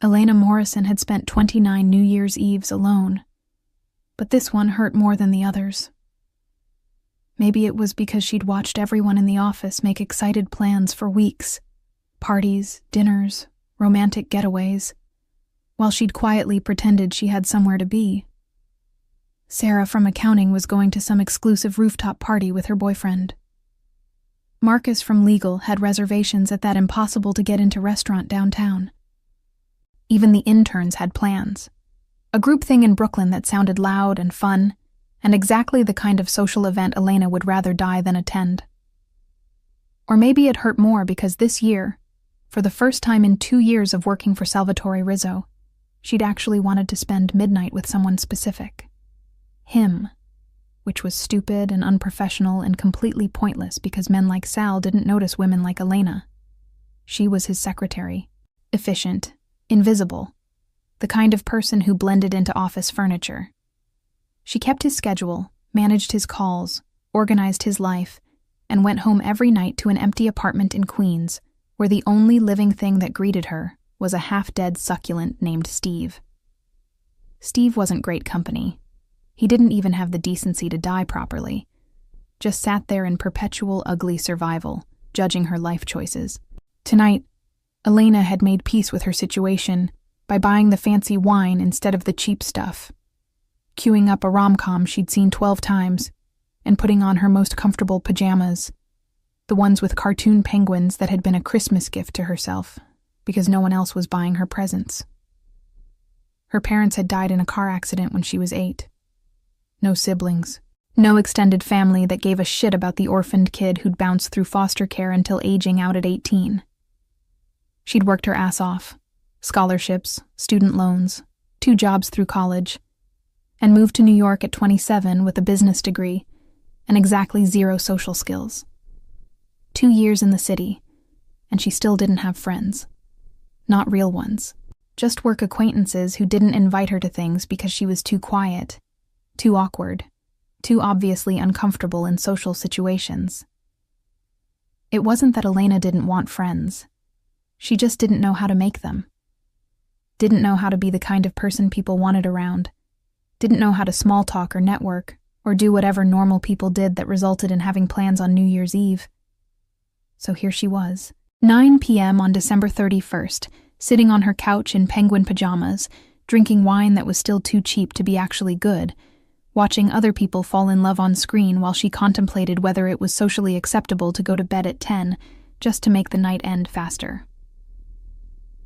Elena Morrison had spent 29 New Year's Eves alone, but this one hurt more than the others. Maybe it was because she'd watched everyone in the office make excited plans for weeks. Parties, dinners, romantic getaways, while she'd quietly pretended she had somewhere to be. Sarah from accounting was going to some exclusive rooftop party with her boyfriend. Marcus from legal had reservations at that impossible-to-get-into restaurant downtown. Even the interns had plans. A group thing in Brooklyn that sounded loud and fun, and exactly the kind of social event Elena would rather die than attend. Or maybe it hurt more because this year, for the first time in 2 years of working for Salvatore Rizzo, she'd actually wanted to spend midnight with someone specific. Him, which was stupid and unprofessional and completely pointless because men like Sal didn't notice women like Elena. She was his secretary, efficient, invisible, the kind of person who blended into office furniture. She kept his schedule, managed his calls, organized his life, and went home every night to an empty apartment in Queens, where the only living thing that greeted her was a half-dead succulent named Steve. Steve wasn't great company. He didn't even have the decency to die properly. Just sat there in perpetual ugly survival, judging her life choices. Tonight, Elena had made peace with her situation by buying the fancy wine instead of the cheap stuff, queuing up a rom-com she'd seen 12 times, and putting on her most comfortable pajamas, the ones with cartoon penguins that had been a Christmas gift to herself, because no one else was buying her presents. Her parents had died in a car accident when she was 8. No siblings. No extended family that gave a shit about the orphaned kid who'd bounced through foster care until aging out at 18. She'd worked her ass off. Scholarships, student loans, 2 jobs through college, and moved to New York at 27 with a business degree and exactly 0 social skills. 2 years in the city, and she still didn't have friends. Not real ones. Just work acquaintances who didn't invite her to things because she was too quiet, too awkward, too obviously uncomfortable in social situations. It wasn't that Elena didn't want friends. She just didn't know how to make them. Didn't know how to be the kind of person people wanted around. Didn't know how to small talk or network, or do whatever normal people did that resulted in having plans on New Year's Eve. So here she was, 9 p.m. on December 31st, sitting on her couch in penguin pajamas, drinking wine that was still too cheap to be actually good, watching other people fall in love on screen while she contemplated whether it was socially acceptable to go to bed at 10 just to make the night end faster.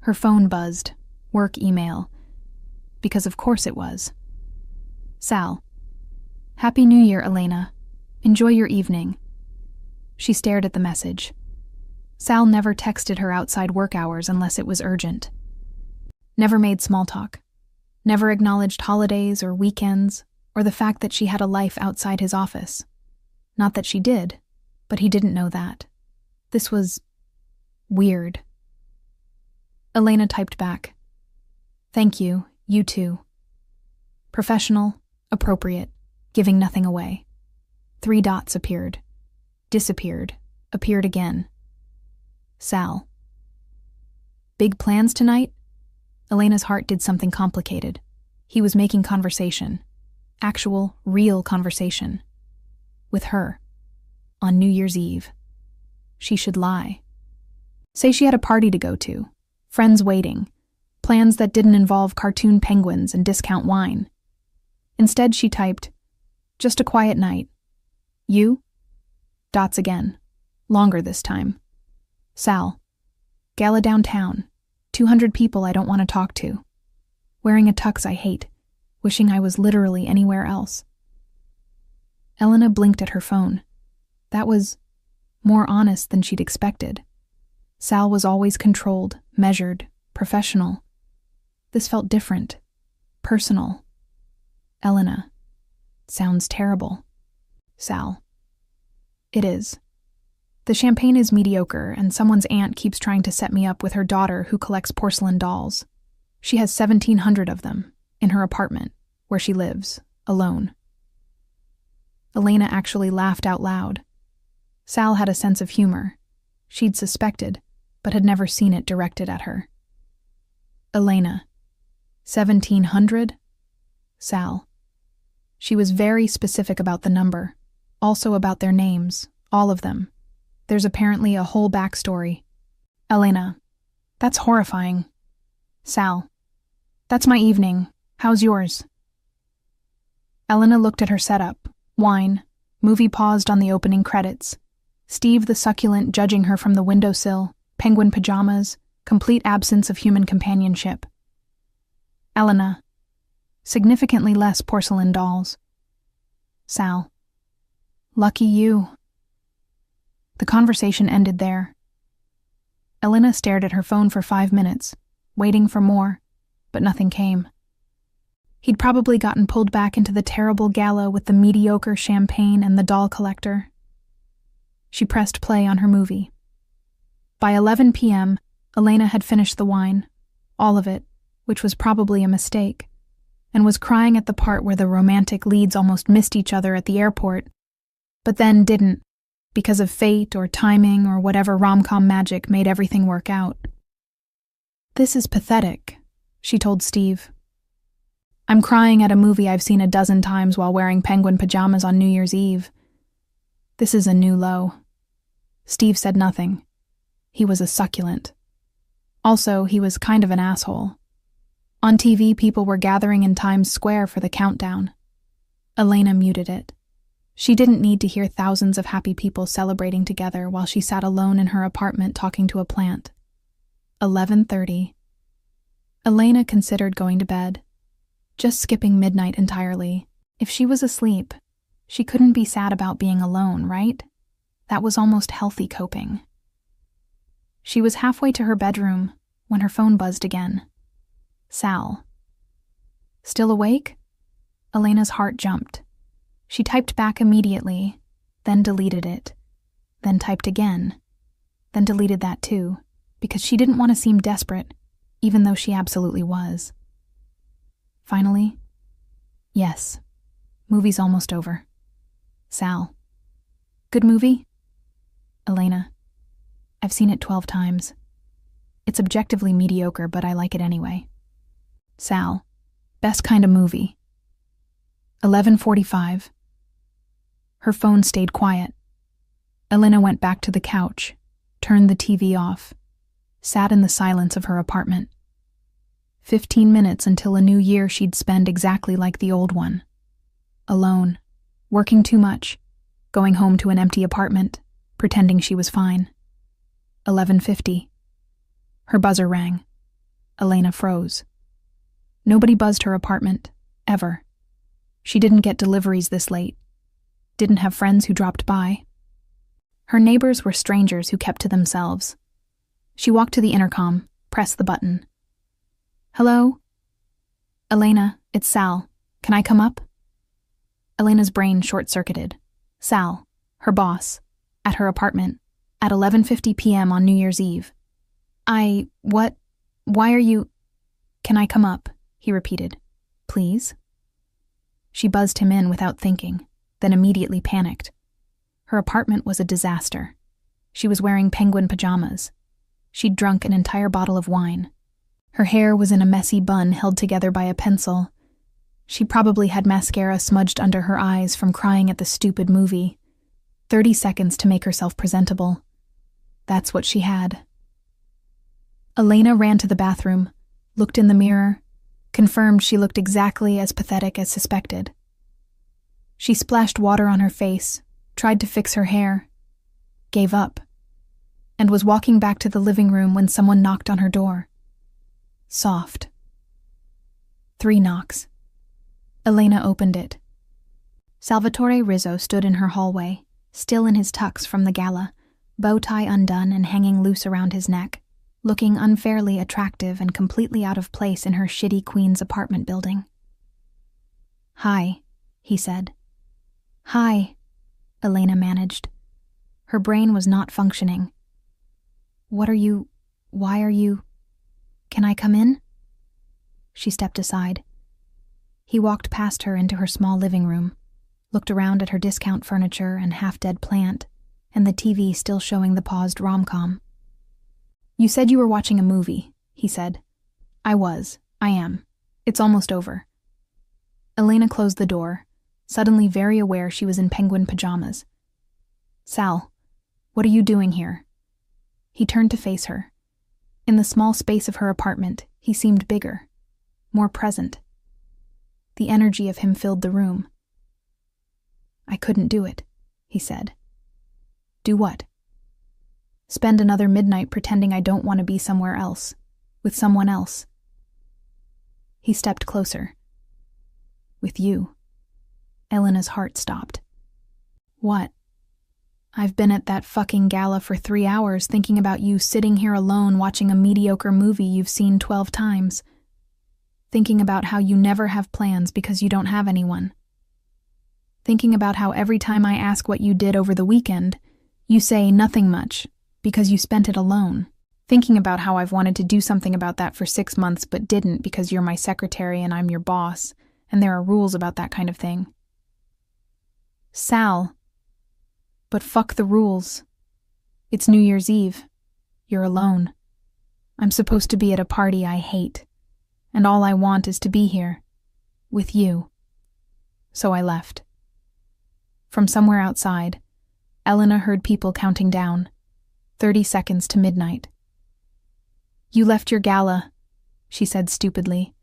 Her phone buzzed, work email, because of course it was. Sal. Happy New Year, Elena. Enjoy your evening. She stared at the message. Sal never texted her outside work hours unless it was urgent. Never made small talk. Never acknowledged holidays or weekends, or the fact that she had a life outside his office. Not that she did, but he didn't know that. This was weird. Elena typed back. Thank you, you too. Professional, appropriate, giving nothing away. 3 dots appeared. Disappeared. Appeared again. Sal. Big plans tonight? Elena's heart did something complicated. He was making conversation. Actual, real conversation. With her. On New Year's Eve. She should lie. Say she had a party to go to. Friends waiting. Plans that didn't involve cartoon penguins and discount wine. Instead, she typed, just a quiet night. You? Dots again. Longer this time. Sal. Gala downtown. 200 people I don't want to talk to. Wearing a tux I hate. Wishing I was literally anywhere else. Elena blinked at her phone. That was more honest than she'd expected. Sal was always controlled, measured, professional. This felt different. Personal. Elena. Sounds terrible. Sal. It is. The champagne is mediocre, and someone's aunt keeps trying to set me up with her daughter who collects porcelain dolls. She has 1,700 of them, in her apartment, where she lives, alone. Elena actually laughed out loud. Sal had a sense of humor. She'd suspected, but had never seen it directed at her. Elena. 1700? Sal. She was very specific about the number, also about their names, all of them. There's apparently a whole backstory. Elena. That's horrifying. Sal. That's my evening. How's yours? Elena looked at her setup. Wine. Movie paused on the opening credits. Steve the succulent judging her from the windowsill. Penguin pajamas. Complete absence of human companionship. Elena. Significantly less porcelain dolls. Sal. Lucky you. The conversation ended there. Elena stared at her phone for 5 minutes, waiting for more, but nothing came. He'd probably gotten pulled back into the terrible gala with the mediocre champagne and the doll collector. She pressed play on her movie. By 11 p.m., Elena had finished the wine, all of it, which was probably a mistake, and was crying at the part where the romantic leads almost missed each other at the airport, but then didn't, because of fate or timing or whatever rom-com magic made everything work out. This is pathetic, she told Steve. I'm crying at a movie I've seen a dozen times while wearing penguin pajamas on New Year's Eve. This is a new low. Steve said nothing. He was a succulent. Also, he was kind of an asshole. On TV, people were gathering in Times Square for the countdown. Elena muted it. She didn't need to hear thousands of happy people celebrating together while she sat alone in her apartment talking to a plant. 11:30. Elena considered going to bed. Just skipping midnight entirely. If she was asleep, she couldn't be sad about being alone, right? That was almost healthy coping. She was halfway to her bedroom when her phone buzzed again. Sal. Still awake? Elena's heart jumped. She typed back immediately, then deleted it, then typed again, then deleted that too, because she didn't want to seem desperate, even though she absolutely was. Finally, yes, movie's almost over. Sal. Good movie? Elena. I've seen it 12 times. It's objectively mediocre, but I like it anyway. Sal. Best kind of movie. 11:45. Her phone stayed quiet. Elena went back to the couch, turned the TV off, sat in the silence of her apartment. 15 minutes until a new year she'd spend exactly like the old one. Alone, working too much, going home to an empty apartment, pretending she was fine. 11:50. Her buzzer rang. Elena froze. Nobody buzzed her apartment, ever. She didn't get deliveries this late. Didn't have friends who dropped by. Her neighbors were strangers who kept to themselves. She walked to the intercom, pressed the button. Hello? Elena, it's Sal. Can I come up? Elena's brain short-circuited. Sal, her boss, at her apartment, at 11:50 p.m. on New Year's Eve. What? Why are you... Can I come up? He repeated. Please? She buzzed him in without thinking, then immediately panicked. Her apartment was a disaster. She was wearing penguin pajamas. She'd drunk an entire bottle of wine. Her hair was in a messy bun held together by a pencil. She probably had mascara smudged under her eyes from crying at the stupid movie. 30 seconds to make herself presentable. That's what she had. Elena ran to the bathroom, looked in the mirror, confirmed she looked exactly as pathetic as suspected. She splashed water on her face, tried to fix her hair, gave up, and was walking back to the living room when someone knocked on her door. Soft. 3 knocks. Elena opened it. Salvatore Rizzo stood in her hallway, still in his tux from the gala, bow tie undone and hanging loose around his neck, looking unfairly attractive and completely out of place in her shitty Queens apartment building. Hi, he said. Hi, Elena managed. Her brain was not functioning. Why are you... Can I come in? She stepped aside. He walked past her into her small living room, looked around at her discount furniture and half-dead plant, and the TV still showing the paused rom-com. You said you were watching a movie, he said. I am. It's almost over. Elena closed the door, suddenly very aware she was in penguin pajamas. Sal, what are you doing here? He turned to face her. In the small space of her apartment, he seemed bigger, more present. The energy of him filled the room. I couldn't do it, he said. Do what? Spend another midnight pretending I don't want to be somewhere else, with someone else. He stepped closer. With you. Elena's heart stopped. What? I've been at that fucking gala for 3 hours thinking about you sitting here alone watching a mediocre movie you've seen 12 times. Thinking about how you never have plans because you don't have anyone. Thinking about how every time I ask what you did over the weekend, you say nothing much because you spent it alone. Thinking about how I've wanted to do something about that for 6 months but didn't because you're my secretary and I'm your boss, and there are rules about that kind of thing. Sal. But fuck the rules. It's New Year's Eve. You're alone. I'm supposed to be at a party I hate, and all I want is to be here, with you. So I left. From somewhere outside, Elena heard people counting down, 30 seconds to midnight. You left your gala, she said stupidly.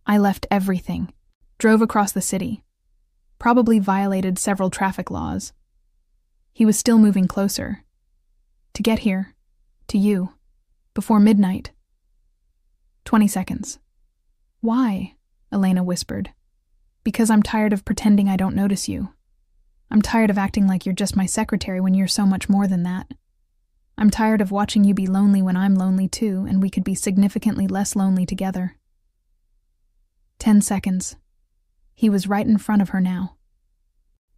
I left everything. Drove across the city. Probably violated several traffic laws. He was still moving closer. To get here. To you. Before midnight. 20 seconds. Why? Elena whispered. Because I'm tired of pretending I don't notice you. I'm tired of acting like you're just my secretary when you're so much more than that. I'm tired of watching you be lonely when I'm lonely too, and we could be significantly less lonely together. 10 seconds. He was right in front of her now.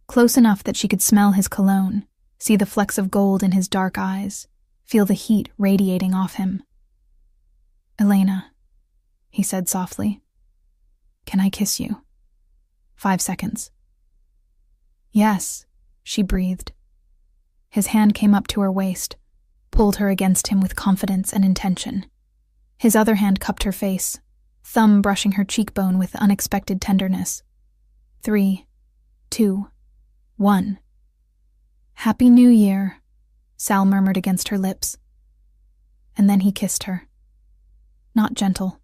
Close enough that she could smell his cologne, see the flecks of gold in his dark eyes, feel the heat radiating off him. Elena, he said softly. Can I kiss you? 5 seconds. Yes, she breathed. His hand came up to her waist, pulled her against him with confidence and intention. His other hand cupped her face, thumb brushing her cheekbone with unexpected tenderness. 3, 2, 1. Happy New Year, Sal murmured against her lips. And then he kissed her. Not gentle,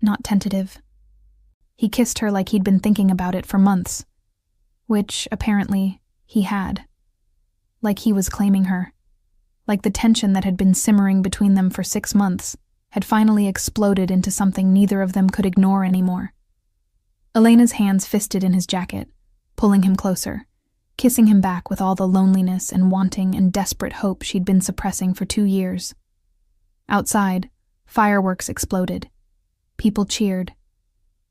not tentative. He kissed her like he'd been thinking about it for months, which, apparently, he had. Like he was claiming her. Like the tension that had been simmering between them for 6 months had finally exploded into something neither of them could ignore anymore. Elena's hands fisted in his jacket, pulling him closer, kissing him back with all the loneliness and wanting and desperate hope she'd been suppressing for 2 years. Outside, fireworks exploded. People cheered.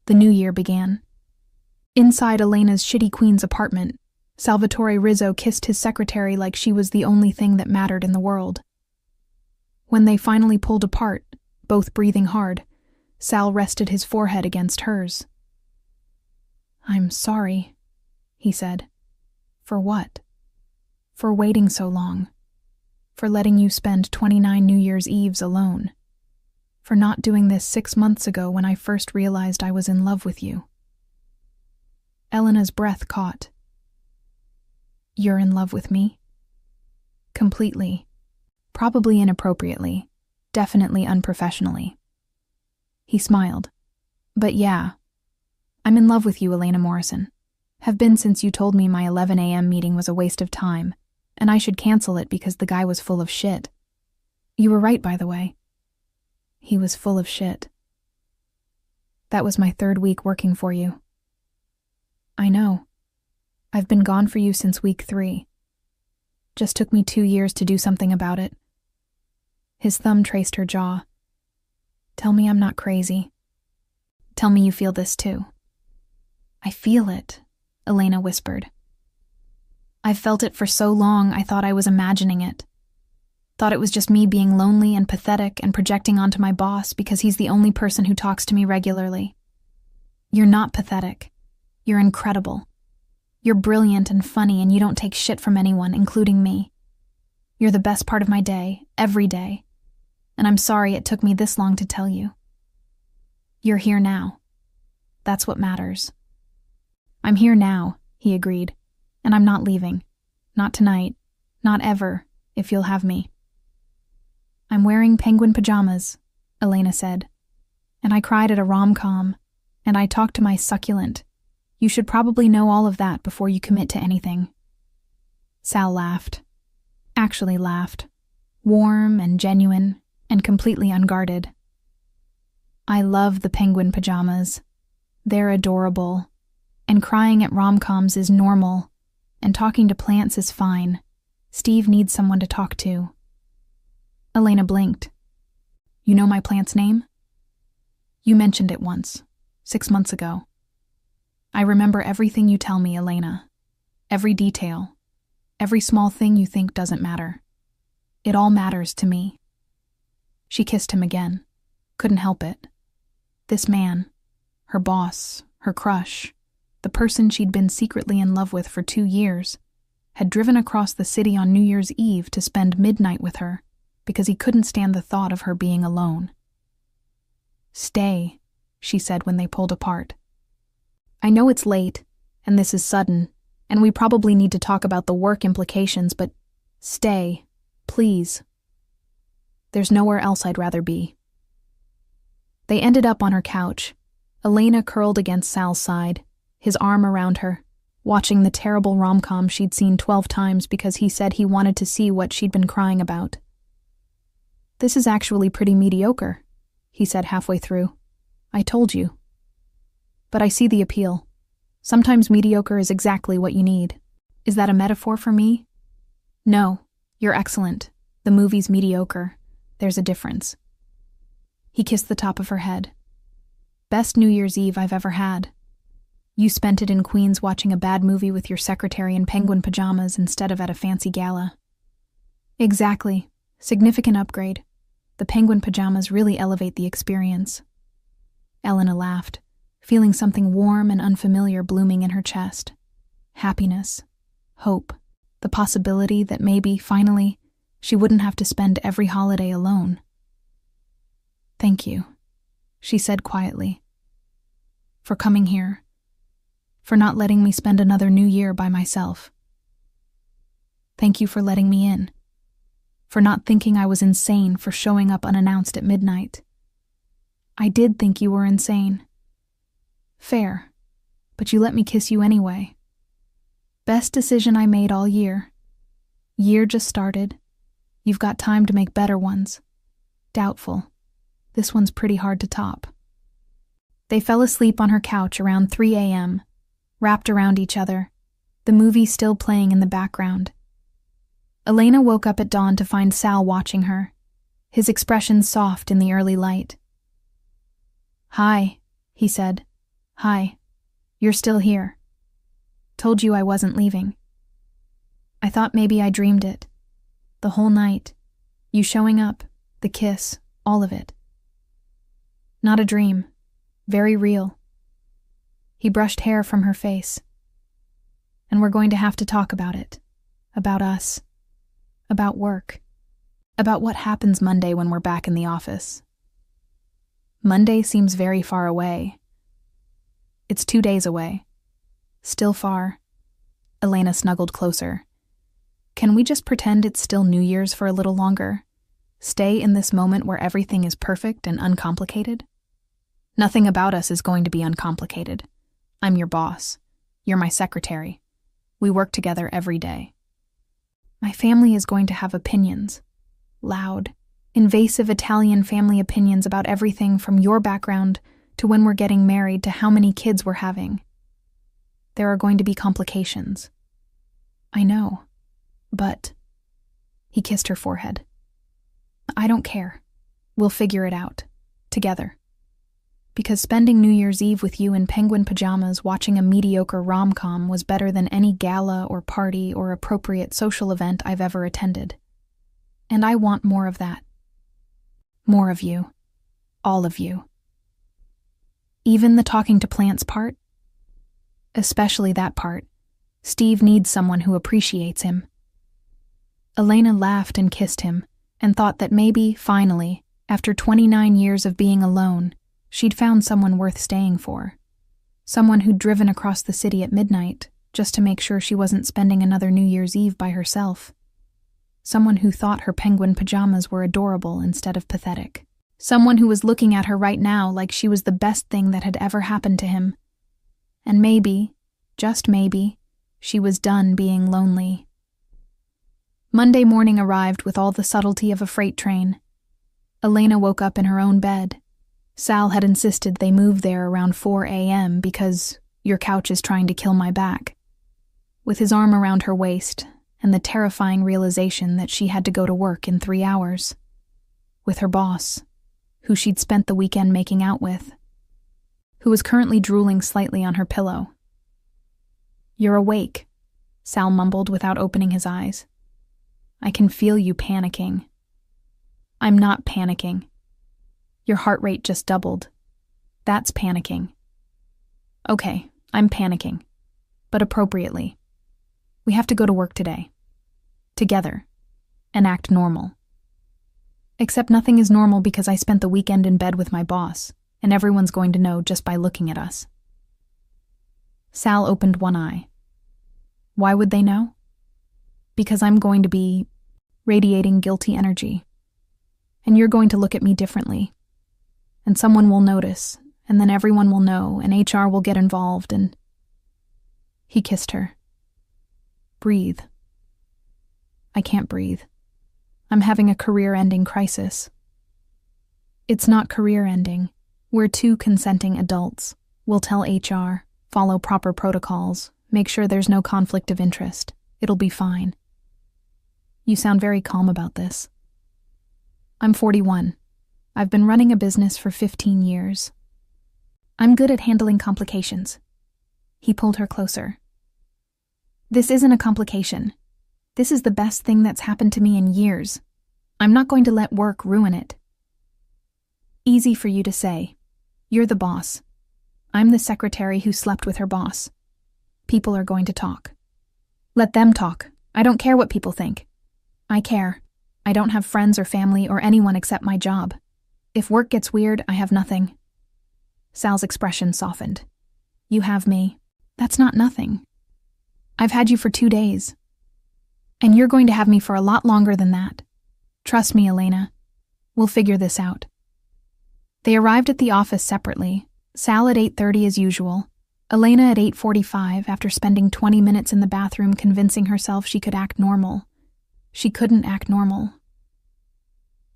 The new year began. Inside Elena's shitty queen's apartment, Salvatore Rizzo kissed his secretary like she was the only thing that mattered in the world. When they finally pulled apart, both breathing hard, Sal rested his forehead against hers. I'm sorry, he said. For what? For waiting so long. For letting you spend 29 New Year's Eves alone. For not doing this 6 months ago when I first realized I was in love with you. Elena's breath caught. You're in love with me? Completely. Probably inappropriately. Definitely unprofessionally. He smiled. But yeah. I'm in love with you, Elena Morrison. Have been since you told me my 11 a.m. meeting was a waste of time, and I should cancel it because the guy was full of shit. You were right, by the way. He was full of shit. That was my 3rd week working for you. I know. I've been gone for you since week 3. Just took me 2 years to do something about it. His thumb traced her jaw. Tell me I'm not crazy. Tell me you feel this too. I feel it, Elena whispered. I've felt it for so long I thought I was imagining it. Thought it was just me being lonely and pathetic and projecting onto my boss because he's the only person who talks to me regularly. You're not pathetic. You're incredible. You're brilliant and funny and you don't take shit from anyone, including me. You're the best part of my day, every day. And I'm sorry it took me this long to tell you. You're here now. That's what matters. I'm here now, he agreed, and I'm not leaving. Not tonight. Not ever, if you'll have me. I'm wearing penguin pajamas, Elena said, and I cried at a rom-com, and I talked to my succulent. You should probably know all of that before you commit to anything. Sal laughed. Actually laughed. Warm and genuine and completely unguarded. I love the penguin pajamas. They're adorable. And crying at rom-coms is normal. And talking to plants is fine. Steve needs someone to talk to. Elena blinked. You know my plant's name? You mentioned it once, 6 months ago. I remember everything you tell me, Elena. Every detail. Every small thing you think doesn't matter. It all matters to me. She kissed him again. Couldn't help it. This man, her boss, her crush, the person she'd been secretly in love with for 2 years, had driven across the city on New Year's Eve to spend midnight with her because he couldn't stand the thought of her being alone. Stay, she said when they pulled apart. I know it's late, and this is sudden, and we probably need to talk about the work implications, but stay, please. There's nowhere else I'd rather be. They ended up on her couch, Elena curled against Sal's side, his arm around her, watching the terrible rom-com she'd seen 12 times because he said he wanted to see what she'd been crying about. This is actually pretty mediocre, he said halfway through. I told you. But I see the appeal. Sometimes mediocre is exactly what you need. Is that a metaphor for me? No, you're excellent. The movie's mediocre. There's a difference. He kissed the top of her head. Best New Year's Eve I've ever had. You spent it in Queens watching a bad movie with your secretary in penguin pajamas instead of at a fancy gala. Exactly. Significant upgrade. The penguin pajamas really elevate the experience. Elena laughed, feeling something warm and unfamiliar blooming in her chest. Happiness. Hope. The possibility that maybe, finally, she wouldn't have to spend every holiday alone. Thank you, she said quietly. For coming here. For not letting me spend another New Year by myself. Thank you for letting me in. For not thinking I was insane for showing up unannounced at midnight. I did think you were insane. Fair, but you let me kiss you anyway. Best decision I made all year. Year just started. You've got time to make better ones. Doubtful. This one's pretty hard to top. They fell asleep on her couch around 3 a.m., wrapped around each other, the movie still playing in the background. Elena woke up at dawn to find Sal watching her, his expression soft in the early light. Hi, he said. Hi. You're still here. Told you I wasn't leaving. I thought maybe I dreamed it. The whole night. You showing up, the kiss, all of it. Not a dream. Very real. He brushed hair from her face. And we're going to have to talk about it. About us. About work. About what happens Monday when we're back in the office. Monday seems very far away. It's 2 days away. Still far. Elena snuggled closer. Can we just pretend it's still New Year's for a little longer? Stay in this moment where everything is perfect and uncomplicated? Nothing about us is going to be uncomplicated. I'm your boss. You're my secretary. We work together every day. My family is going to have opinions. Loud, invasive Italian family opinions about everything from your background to when we're getting married to how many kids we're having. There are going to be complications. I know, but... He kissed her forehead. I don't care. We'll figure it out. Together. Because spending New Year's Eve with you in penguin pajamas watching a mediocre rom-com was better than any gala or party or appropriate social event I've ever attended. And I want more of that. More of you. All of you. Even the talking to plants part? Especially that part. Steve needs someone who appreciates him. Elena laughed and kissed him, and thought that maybe, finally, after 29 years of being alone, She'd found someone worth staying for. Someone who'd driven across the city at midnight just to make sure she wasn't spending another New Year's Eve by herself. Someone who thought her penguin pajamas were adorable instead of pathetic. Someone who was looking at her right now like she was the best thing that had ever happened to him. And maybe, just maybe, she was done being lonely. Monday morning arrived with all the subtlety of a freight train. Elena woke up in her own bed. Sal had insisted they move there around 4 a.m. because your couch is trying to kill my back. With his arm around her waist and the terrifying realization that she had to go to work in 3 hours. With her boss, who she'd spent the weekend making out with, who was currently drooling slightly on her pillow. "You're awake," Sal mumbled without opening his eyes. "I can feel you panicking." "I'm not panicking. Your heart rate just doubled. That's panicking." "Okay, I'm panicking, but appropriately. We have to go to work today. Together. And act normal. Except nothing is normal because I spent the weekend in bed with my boss, and everyone's going to know just by looking at us." Sal opened one eye. "Why would they know?" "Because I'm going to be radiating guilty energy. And you're going to look at me differently. And someone will notice, and then everyone will know, and HR will get involved, and..." He kissed her. "Breathe." "I can't breathe. I'm having a career-ending crisis." "It's not career-ending. We're two consenting adults. We'll tell HR, follow proper protocols, make sure there's no conflict of interest. It'll be fine." "You sound very calm about this." "I'm 41. I've been running a business for 15 years. I'm good at handling complications." He pulled her closer. "This isn't a complication. This is the best thing that's happened to me in years. I'm not going to let work ruin it." "Easy for you to say. You're the boss. I'm the secretary who slept with her boss. People are going to talk. Let them talk. I don't care what people think. I care. I don't have friends or family or anyone except my job. If work gets weird, I have nothing." Sal's expression softened. "You have me. That's not nothing. I've had you for 2 days. And you're going to have me for a lot longer than that. Trust me, Elena. We'll figure this out." They arrived at the office separately, Sal at 8:30 as usual, Elena at 8:45 after spending 20 minutes in the bathroom convincing herself she could act normal. She couldn't act normal.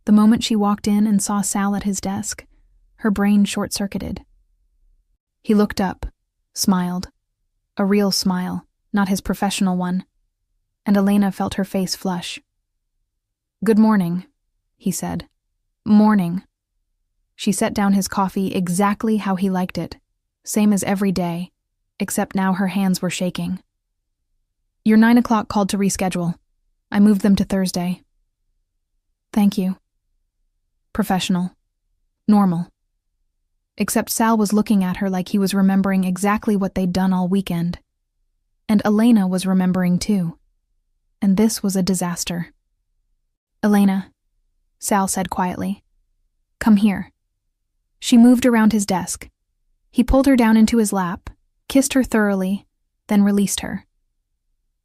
The moment she walked in and saw Sal at his desk, her brain short-circuited. He looked up, smiled. A real smile, not his professional one. And Elena felt her face flush. "Good morning," he said. "Morning." She set down his coffee exactly how he liked it, same as every day, except now her hands were shaking. "Your 9 o'clock called to reschedule. I moved them to Thursday." "Thank you." Professional. Normal. Except Sal was looking at her like he was remembering exactly what they'd done all weekend. And Elena was remembering too. And this was a disaster. "Elena," Sal said quietly. "Come here." She moved around his desk. He pulled her down into his lap, kissed her thoroughly, then released her.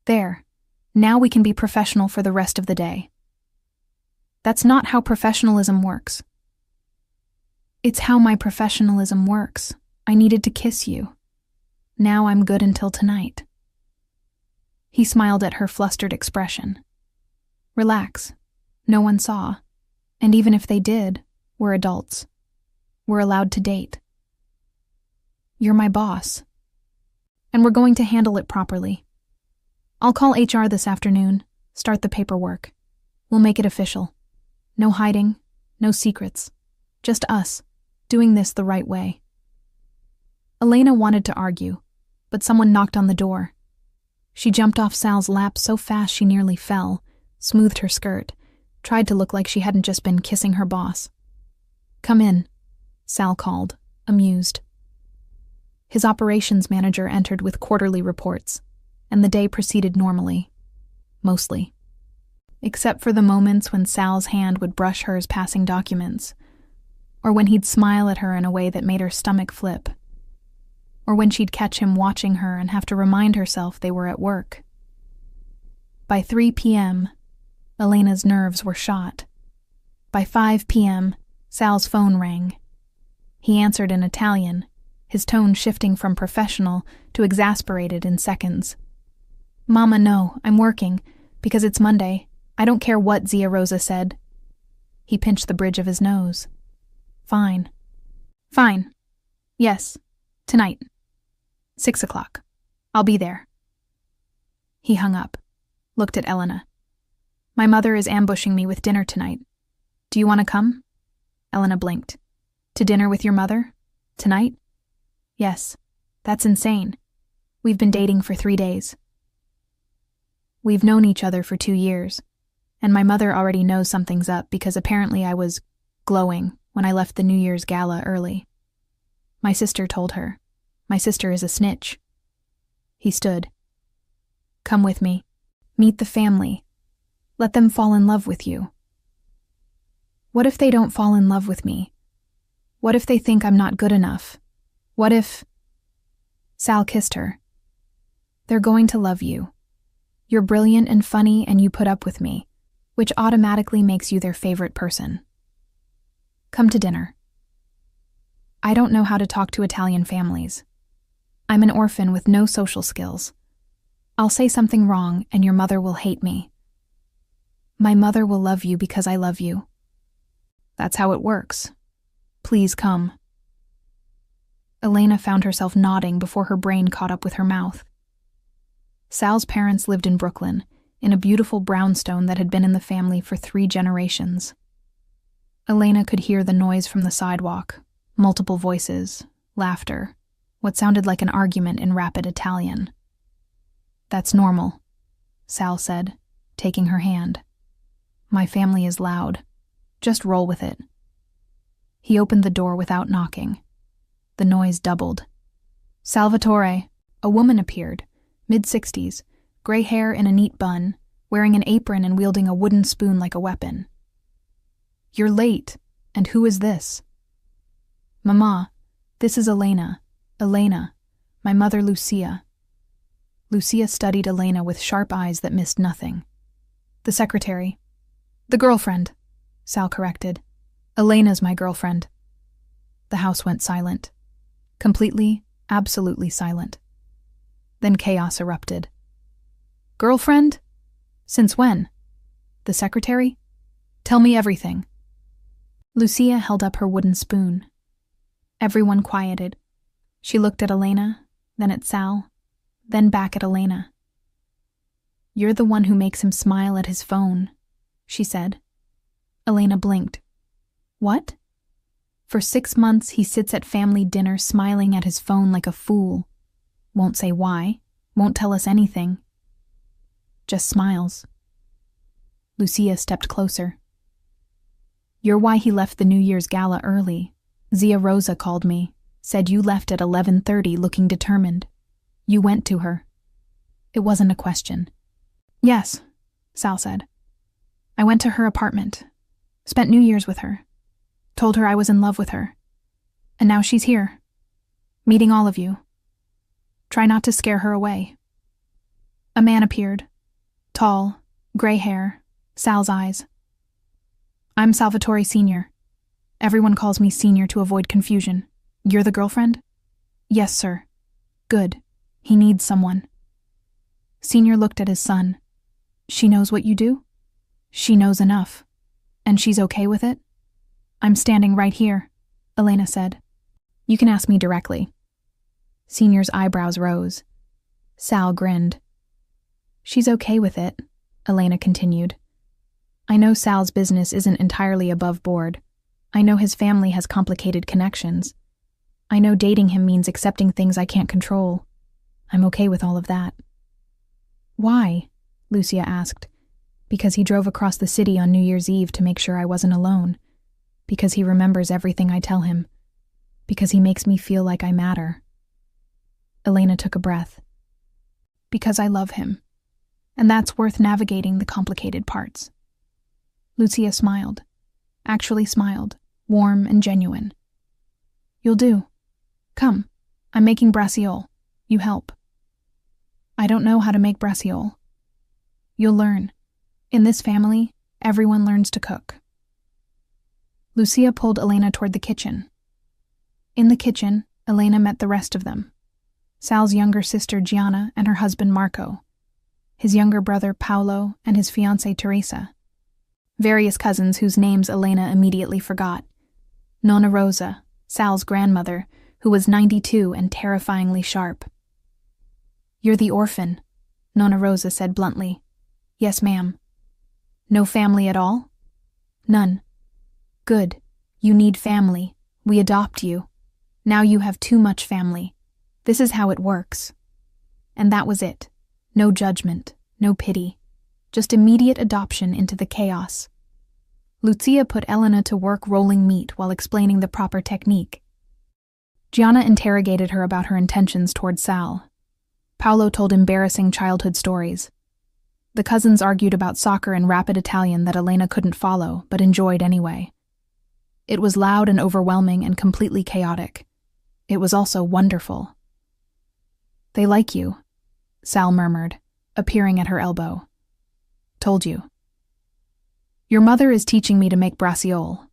"There. Now we can be professional for the rest of the day." "That's not how professionalism works." "It's how my professionalism works. I needed to kiss you. Now I'm good until tonight." He smiled at her flustered expression. "Relax. No one saw. And even if they did, we're adults. We're allowed to date. You're my boss. And we're going to handle it properly. I'll call HR this afternoon, start the paperwork. We'll make it official. No hiding, no secrets. Just us, doing this the right way." Elena wanted to argue, but someone knocked on the door. She jumped off Sal's lap so fast she nearly fell, smoothed her skirt, tried to look like she hadn't just been kissing her boss. "Come in," Sal called, amused. His operations manager entered with quarterly reports, and the day proceeded normally. Mostly. Except for the moments when Sal's hand would brush hers passing documents, or when he'd smile at her in a way that made her stomach flip, or when she'd catch him watching her and have to remind herself they were at work. By 3 p.m., Elena's nerves were shot. By 5 p.m., Sal's phone rang. He answered in Italian, his tone shifting from professional to exasperated in seconds. "Mama, no, I'm working, because it's Monday. I don't care what Zia Rosa said." He pinched the bridge of his nose. Fine. Fine. Yes. Tonight. 6 o'clock. I'll be there." He hung up, looked at Elena. "My mother is ambushing me with dinner tonight. Do you want to come?" Elena blinked. "To dinner with your mother? Tonight?" "Yes. That's insane. We've been dating for 3 days. We've known each other for 2 years, and my mother already knows something's up because apparently I was glowing when I left the New Year's gala early. My sister told her. My sister is a snitch." He stood. "Come with me. Meet the family. Let them fall in love with you." "What if they don't fall in love with me? What if they think I'm not good enough? What if—" Sal kissed her. "They're going to love you. You're brilliant and funny and you put up with me, which automatically makes you their favorite person. Come to dinner. I don't know how to talk to Italian families. I'm an orphan with no social skills. I'll say something wrong and your mother will hate me. My mother will love you because I love you. That's how it works. Please come." Elena found herself nodding before her brain caught up with her mouth. Sal's parents lived in Brooklyn, in a beautiful brownstone that had been in the family for 3 generations. Elena could hear the noise from the sidewalk, multiple voices, laughter, what sounded like an argument in rapid Italian. "That's normal," Sal said, taking her hand. "My family is loud. Just roll with it." He opened the door without knocking. The noise doubled. "Salvatore," a woman appeared, mid-60s, gray hair in a neat bun, wearing an apron and wielding a wooden spoon like a weapon. "You're late, and who is this?" "Mama, this is Elena, my mother Lucia." Lucia studied Elena with sharp eyes that missed nothing. "The secretary." "The girlfriend," Sal corrected. "Elena's my girlfriend." The house went silent. Completely, absolutely silent. Then chaos erupted. "Girlfriend? Since when?" "The secretary? Tell me everything." Lucia held up her wooden spoon. Everyone quieted. She looked at Elena, then at Sal, then back at Elena. "You're the one who makes him smile at his phone," she said. Elena blinked. "What?" "For 6 months he sits at family dinner smiling at his phone like a fool. Won't say why, won't tell us anything. Just smiles." Lucia stepped closer. "You're why he left the New Year's gala early. Zia Rosa called me, said you left at 11:30 looking determined. You went to her." It wasn't a question. "Yes," Sal said. "I went to her apartment, spent New Year's with her, told her I was in love with her. And now she's here, meeting all of you. Try not to scare her away." A man appeared, tall, gray hair, Sal's eyes. "I'm Salvatore Sr. Everyone calls me Senior to avoid confusion. You're the girlfriend?" "Yes, sir." "Good. He needs someone." Senior looked at his son. "She knows what you do?" "She knows enough. And she's okay with it?" "I'm standing right here," Elena said. "You can ask me directly." Senior's eyebrows rose. Sal grinned. "She's okay with it," Elena continued. "I know Sal's business isn't entirely above board. I know his family has complicated connections. I know dating him means accepting things I can't control. I'm okay with all of that." "Why?" Lucia asked. "Because he drove across the city on New Year's Eve to make sure I wasn't alone. Because he remembers everything I tell him. Because he makes me feel like I matter." Elena took a breath. "Because I love him. And that's worth navigating the complicated parts." Lucia smiled. Actually smiled. warm and genuine. You'll do. Come, I'm making braciole. You help. I don't know how to make braciole. You'll learn. In this family, everyone learns to cook. Lucia pulled Elena toward the kitchen. In the kitchen, Elena met the rest of them. Sal's younger sister Gianna and her husband Marco, his younger brother Paolo and his fiancée Teresa, various cousins whose names Elena immediately forgot, Nonna Rosa, Sal's grandmother, who was 92 and terrifyingly sharp. You're the orphan, Nonna Rosa said bluntly. Yes, ma'am. No family at all? None. Good. You need family. We adopt you. Now you have too much family. This is how it works. And that was it. No judgment, no pity. Just immediate adoption into the chaos. Lucia put Elena to work rolling meat while explaining the proper technique. Gianna interrogated her about her intentions toward Sal. Paolo told embarrassing childhood stories. The cousins argued about soccer and rapid Italian that Elena couldn't follow, but enjoyed anyway. It was loud and overwhelming and completely chaotic. It was also wonderful. They like you, Sal murmured, appearing at her elbow. Told you. Your mother is teaching me to make braciole.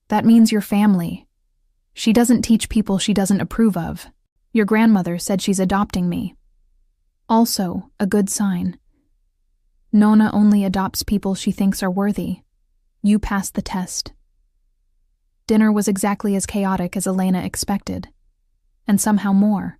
That means your family. She doesn't teach people she doesn't approve of. Your grandmother said she's adopting me. Also, a good sign. Nonna only adopts people she thinks are worthy. You passed the test. Dinner was exactly as chaotic as Elena expected, and somehow more.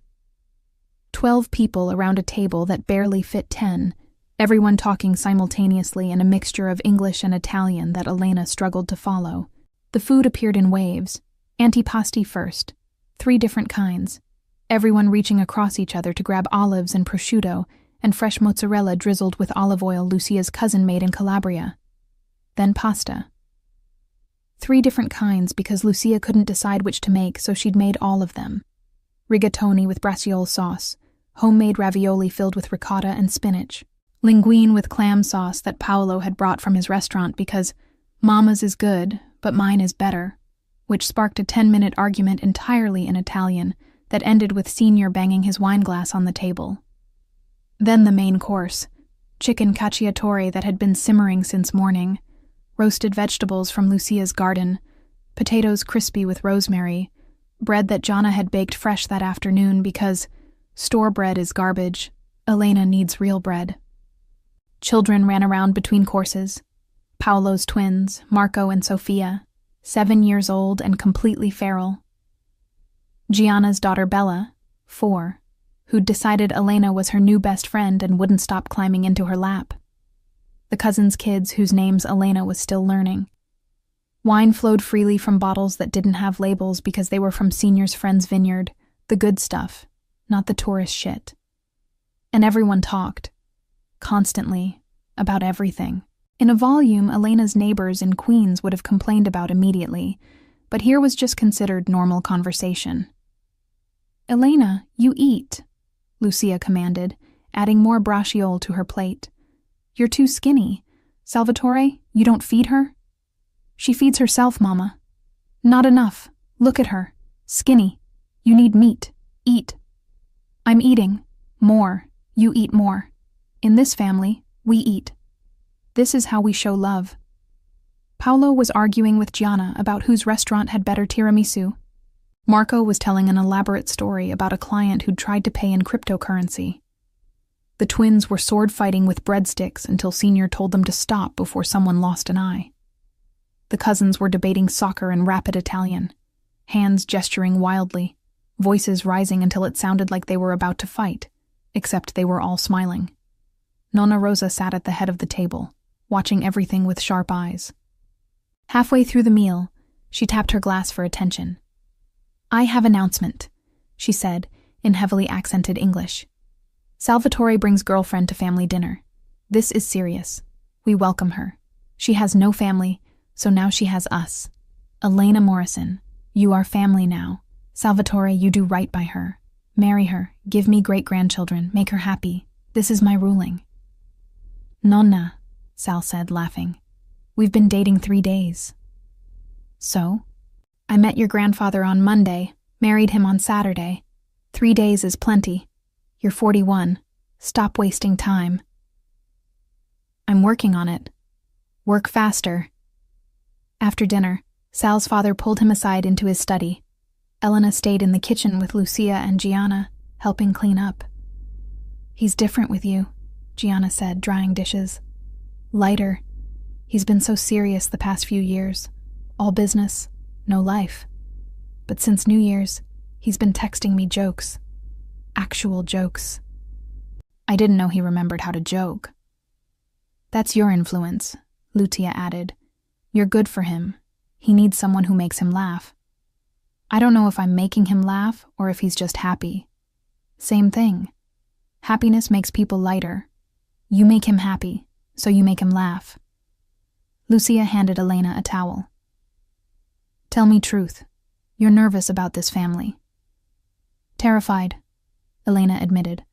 12 people around a table that barely fit 10, everyone talking simultaneously in a mixture of English and Italian that Elena struggled to follow. The food appeared in waves, antipasti first, 3 different kinds, everyone reaching across each other to grab olives and prosciutto and fresh mozzarella drizzled with olive oil Lucia's cousin made in Calabria. Then pasta. 3 different kinds because Lucia couldn't decide which to make, so she'd made all of them. Rigatoni with braciole sauce, homemade ravioli filled with ricotta and spinach, linguine with clam sauce that Paolo had brought from his restaurant because Mama's is good, but mine is better, which sparked a 10-minute argument entirely in Italian that ended with Senior banging his wine glass on the table. Then the main course, chicken cacciatore that had been simmering since morning, roasted vegetables from Lucia's garden, potatoes crispy with rosemary, bread that Gianna had baked fresh that afternoon because store bread is garbage, Elena needs real bread. Children ran around between courses. Paolo's twins, Marco and Sofia, 7 years old and completely feral. Gianna's daughter Bella, 4, who'd decided Elena was her new best friend and wouldn't stop climbing into her lap. The cousins' kids whose names Elena was still learning. Wine flowed freely from bottles that didn't have labels because they were from Senior's friend's vineyard, the good stuff, not the tourist shit. And everyone talked, constantly, about everything. In a volume Elena's neighbors in Queens would have complained about immediately, but here was just considered normal conversation. Elena, you eat, Lucia commanded, adding more braciole to her plate. You're too skinny. Salvatore, you don't feed her? She feeds herself, Mama. Not enough. Look at her. Skinny. You need meat. Eat. I'm eating. More. You eat more. In this family, we eat. This is how we show love. Paolo was arguing with Gianna about whose restaurant had better tiramisu. Marco was telling an elaborate story about a client who'd tried to pay in cryptocurrency. The twins were sword-fighting with breadsticks until Senior told them to stop before someone lost an eye. The cousins were debating soccer and rapid Italian, hands gesturing wildly, voices rising until it sounded like they were about to fight, except they were all smiling. Nonna Rosa sat at the head of the table, watching everything with sharp eyes. Halfway through the meal, she tapped her glass for attention. I have announcement, she said, in heavily accented English. Salvatore brings girlfriend to family dinner. This is serious. We welcome her. She has no family, so now she has us. Elena Morrison, you are family now. Salvatore, you do right by her. Marry her, give me great-grandchildren, make her happy. This is my ruling. Nonna, Sal said, laughing. We've been dating 3 days. So? I met your grandfather on Monday, married him on Saturday. 3 days is plenty. You're 41. Stop wasting time. I'm working on it. Work faster. After dinner, Sal's father pulled him aside into his study. Elena stayed in the kitchen with Lucia and Gianna, helping clean up. He's different with you, Gianna said, drying dishes. Lighter. He's been so serious the past few years. All business, no life. But since New Year's, he's been texting me jokes. Actual jokes. I didn't know he remembered how to joke. That's your influence, Lucia added. You're good for him. He needs someone who makes him laugh. I don't know if I'm making him laugh or if he's just happy. Same thing. Happiness makes people lighter. You make him happy, so you make him laugh. Lucia handed Elena a towel. Tell me truth. You're nervous about this family. Terrified, Elena admitted.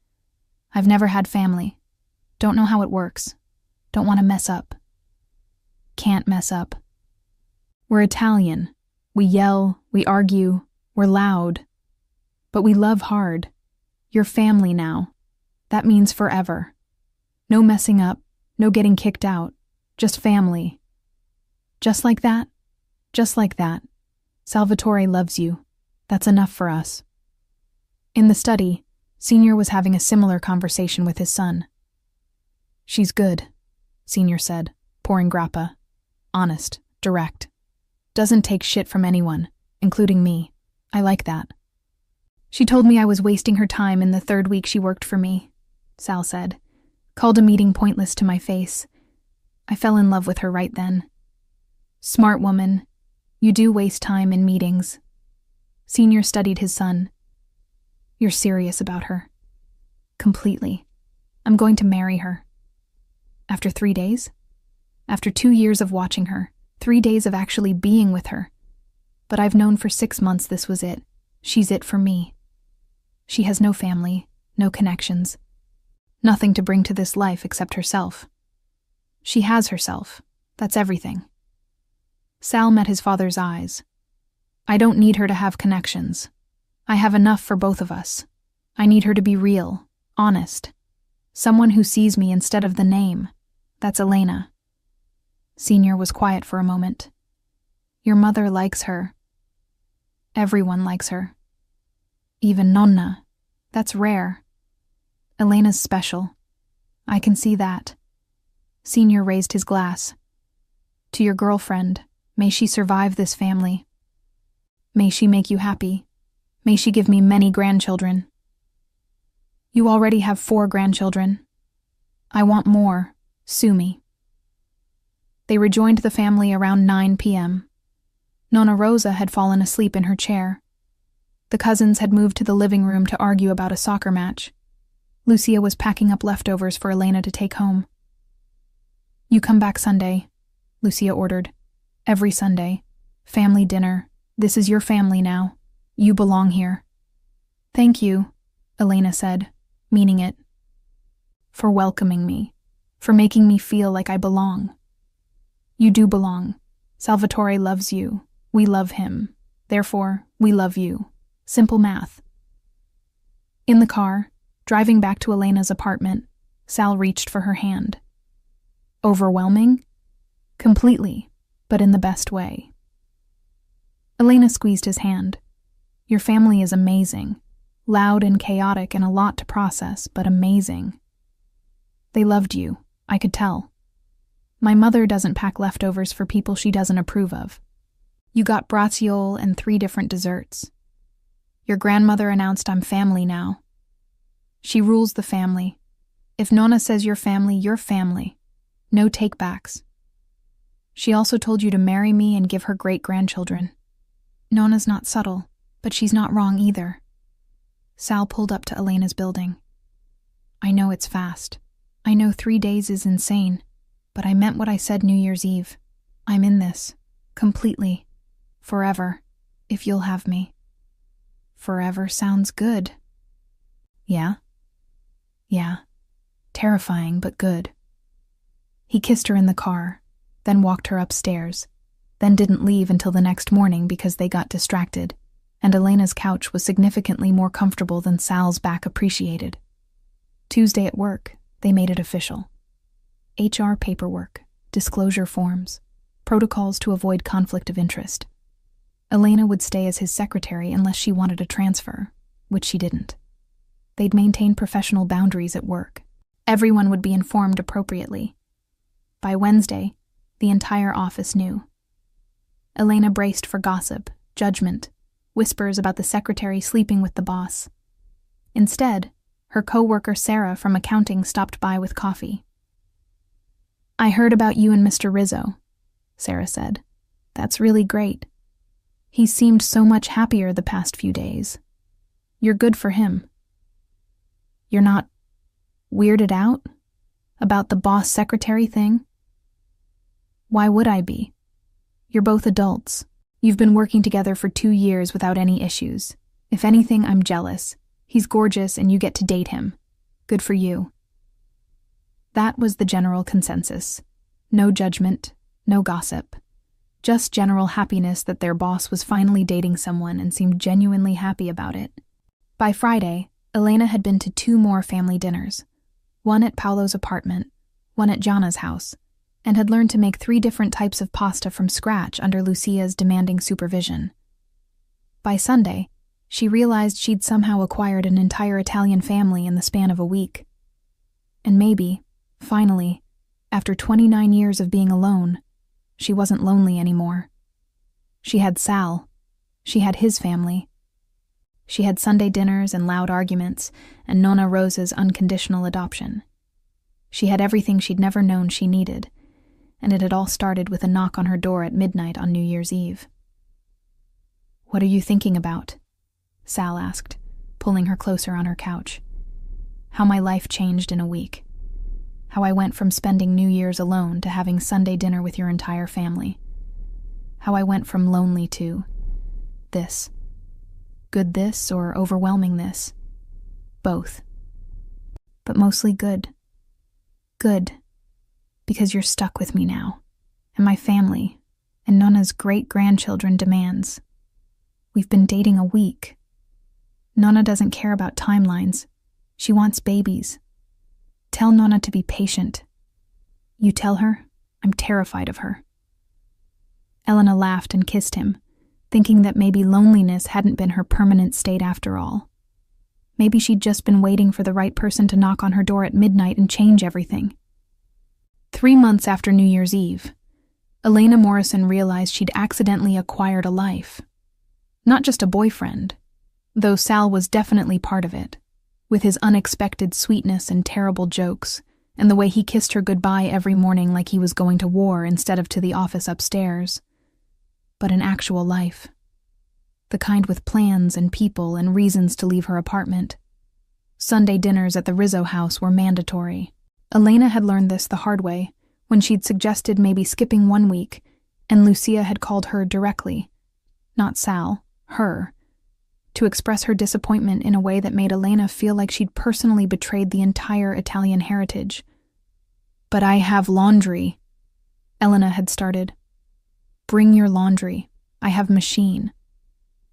I've never had family. Don't know how it works. Don't want to mess up. Can't mess up. We're Italian. We yell, we argue, we're loud. But we love hard. You're family now. That means forever. No messing up, no getting kicked out. Just family. Just like that? Just like that. Salvatore loves you. That's enough for us. In the study, Senior was having a similar conversation with his son. She's good, Senior said, pouring grappa. Honest, direct. Doesn't take shit from anyone, including me. I like that. She told me I was wasting her time in the 3rd week she worked for me, Sal said. Called a meeting pointless to my face. I fell in love with her right then. Smart woman. You do waste time in meetings. Senior studied his son. You're serious about her. Completely. I'm going to marry her. After 3 days? After 2 years of watching her, 3 days of actually being with her. But I've known for 6 months this was it. She's it for me. She has no family, no connections. Nothing to bring to this life except herself. She has herself. That's everything. Sal met his father's eyes. I don't need her to have connections. I have enough for both of us. I need her to be real, honest. Someone who sees me instead of the name. That's Elena. Senior was quiet for a moment. Your mother likes her. Everyone likes her. Even Nonna. That's rare. Elena's special. I can see that. Senior raised his glass. To your girlfriend, may she survive this family. May she make you happy. May she give me many grandchildren. You already have 4 grandchildren. I want more. Sue me. They rejoined the family around 9 p.m. Nonna Rosa had fallen asleep in her chair. The cousins had moved to the living room to argue about a soccer match. Lucia was packing up leftovers for Elena to take home. You come back Sunday, Lucia ordered. Every Sunday. Family dinner. This is your family now. You belong here. Thank you, Elena said, meaning it. For welcoming me. For making me feel like I belong. You do belong. Salvatore loves you. We love him. Therefore, we love you. Simple math. In the car, driving back to Elena's apartment, Sal reached for her hand. Overwhelming? Completely, but in the best way. Elena squeezed his hand. Your family is amazing. Loud and chaotic and a lot to process, but amazing. They loved you, I could tell. My mother doesn't pack leftovers for people she doesn't approve of. You got braciole and 3 different desserts. Your grandmother announced I'm family now. She rules the family. If Nonna says you're family. No takebacks. She also told you to marry me and give her great-grandchildren. Nonna's not subtle, but she's not wrong either. Sal pulled up to Elena's building. I know it's fast. I know 3 days is insane, but I meant what I said New Year's Eve. I'm in this. Completely. Forever. If you'll have me. Forever sounds good. Yeah? Yeah. Terrifying, but good. He kissed her in the car, then walked her upstairs. then didn't leave until the next morning because they got distracted, and Elena's couch was significantly more comfortable than Sal's back appreciated. Tuesday at work, they made it official. HR paperwork, disclosure forms, protocols to avoid conflict of interest. Elena would stay as his secretary unless she wanted a transfer, which she didn't. They'd maintain professional boundaries at work. Everyone would be informed appropriately. By Wednesday, the entire office knew. Elena braced for gossip, judgment, whispers about the secretary sleeping with the boss. Instead, her co-worker Sarah from accounting stopped by with coffee. "I heard about you and Mr. Rizzo," Sarah said. "That's really great. He seemed so much happier the past few days. You're good for him. You're not weirded out about the boss-secretary thing?" "Why would I be? You're both adults. You've been working together for 2 years without any issues. If anything, I'm jealous. He's gorgeous and you get to date him. Good for you." That was the general consensus. No judgment, no gossip. Just general happiness that their boss was finally dating someone and seemed genuinely happy about it. By Friday, Elena had been to 2 more family dinners, one at Paolo's apartment, one at Gianna's house, and had learned to make 3 different types of pasta from scratch under Lucia's demanding supervision. By Sunday, she realized she'd somehow acquired an entire Italian family in the span of a week. And maybe, finally, after 29 years of being alone, she wasn't lonely anymore. She had Sal. She had his family. She had Sunday dinners and loud arguments, and Nonna Rosa's unconditional adoption. She had everything she'd never known she needed, and it had all started with a knock on her door at midnight on New Year's Eve. "What are you thinking about?" Sal asked, pulling her closer on her couch. "How my life changed in a week. How I went from spending New Year's alone to having Sunday dinner with your entire family. How I went from lonely to this. Good this or overwhelming this. Both. But mostly good. Good. Because you're stuck with me now. And my family. And Nonna's great-grandchildren demands. We've been dating a week. Nonna doesn't care about timelines. She wants babies. Tell Nonna to be patient. You tell her I'm terrified of her." Elena laughed and kissed him, thinking that maybe loneliness hadn't been her permanent state after all. Maybe she'd just been waiting for the right person to knock on her door at midnight and change everything. 3 months after New Year's Eve, Elena Morrison realized she'd accidentally acquired a life. Not just a boyfriend, though Sal was definitely part of it, with his unexpected sweetness and terrible jokes, and the way he kissed her goodbye every morning like he was going to war instead of to the office upstairs. But an actual life. The kind with plans and people and reasons to leave her apartment. Sunday dinners at the Rizzo house were mandatory. Elena had learned this the hard way when she'd suggested maybe skipping 1 week, and Lucia had called her directly, not Sal, her, to express her disappointment in a way that made Elena feel like she'd personally betrayed the entire Italian heritage. "But I have laundry," Elena had started. "Bring your laundry. I have machine.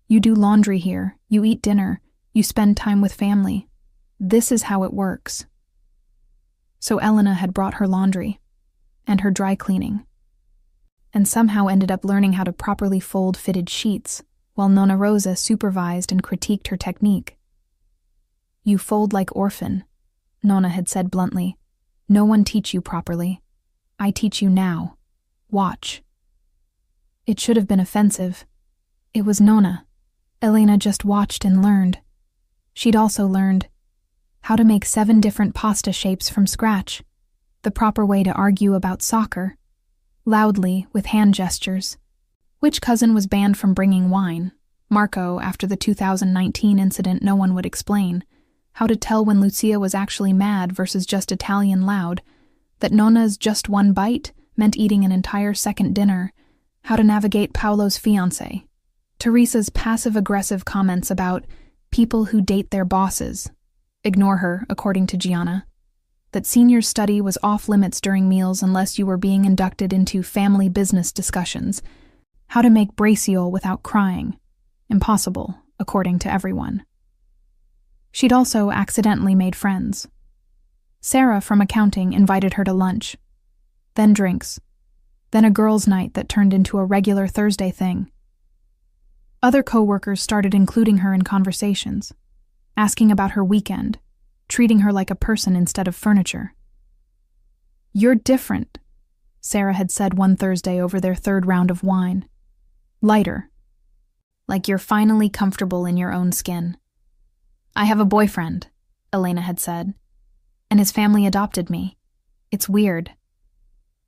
You do laundry here, you eat dinner, you spend time with family. This is how it works." So Elena had brought her laundry, and her dry cleaning, and somehow ended up learning how to properly fold fitted sheets, while Nonna Rosa supervised and critiqued her technique. "You fold like orphan," Nonna had said bluntly. "No one teach you properly. I teach you now. Watch." It should have been offensive. It was Nonna. Elena just watched and learned. She'd also learned how to make 7 different pasta shapes from scratch, the proper way to argue about soccer, loudly with hand gestures. Which cousin was banned from bringing wine? Marco, after the 2019 incident no one would explain. How to tell when Lucia was actually mad versus just Italian loud. That Nonna's just 1 bite meant eating an entire second dinner. How to navigate Paolo's fiancé. Teresa's passive-aggressive comments about people who date their bosses. Ignore her, according to Gianna. That seniors study was off-limits during meals unless you were being inducted into family business discussions. how to make braciole without crying. Impossible, according to everyone. She'd also accidentally made friends. Sarah from accounting invited her to lunch, then drinks, then a girls' night that turned into a regular Thursday thing. Other co-workers started including her in conversations, asking about her weekend, treating her like a person instead of furniture. "You're different," Sarah had said one Thursday over their third round of wine. "Lighter. Like you're finally comfortable in your own skin." "I have a boyfriend," Elena had said, "and his family adopted me. It's weird.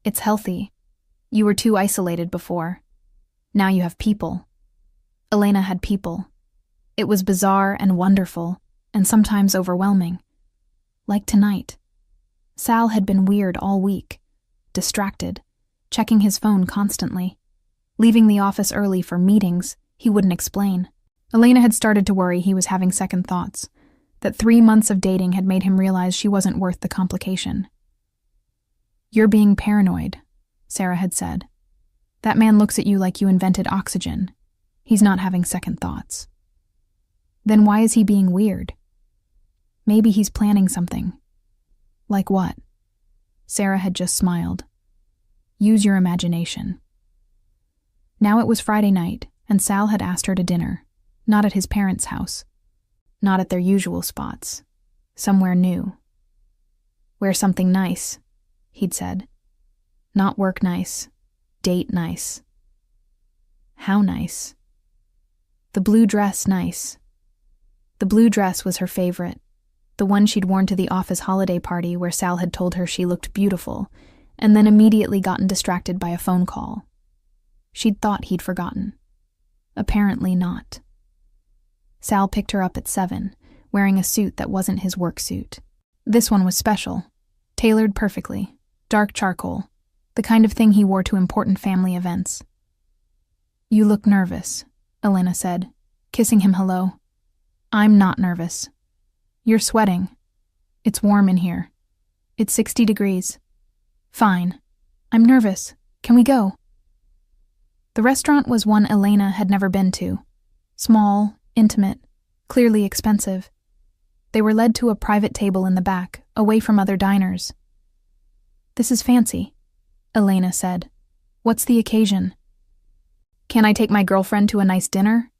It's healthy. You were too isolated before. Now you have people." Elena had people. It was bizarre and wonderful, and sometimes overwhelming. Like tonight. Sal had been weird all week, distracted, checking his phone constantly, leaving the office early for meetings he wouldn't explain. Elena had started to worry he was having second thoughts, that 3 months of dating had made him realize she wasn't worth the complication. "You're being paranoid," Sarah had said. "That man looks at you like you invented oxygen. He's not having second thoughts." "Then why is he being weird?" "Maybe he's planning something." "Like what?" Sarah had just smiled. "Use your imagination." Now it was Friday night, and Sal had asked her to dinner, not at his parents' house, not at their usual spots, somewhere new. "Wear something nice," he'd said. "Not work nice, date nice." How nice? The blue dress nice. The blue dress was her favorite, the one she'd worn to the office holiday party where Sal had told her she looked beautiful, and then immediately gotten distracted by a phone call. She'd thought he'd forgotten. Apparently not. Sal picked her up at 7, wearing a suit that wasn't his work suit. This one was special, tailored perfectly, dark charcoal, the kind of thing he wore to important family events. "You look nervous," Elena said, kissing him hello. "I'm not nervous. You're sweating. It's warm in here. It's 60 degrees. Fine. I'm nervous. Can we go?" The restaurant was one Elena had never been to. Small, intimate, clearly expensive. They were led to a private table in the back, away from other diners. "This is fancy," Elena said. "What's the occasion?" "Can I take my girlfriend to a nice dinner?"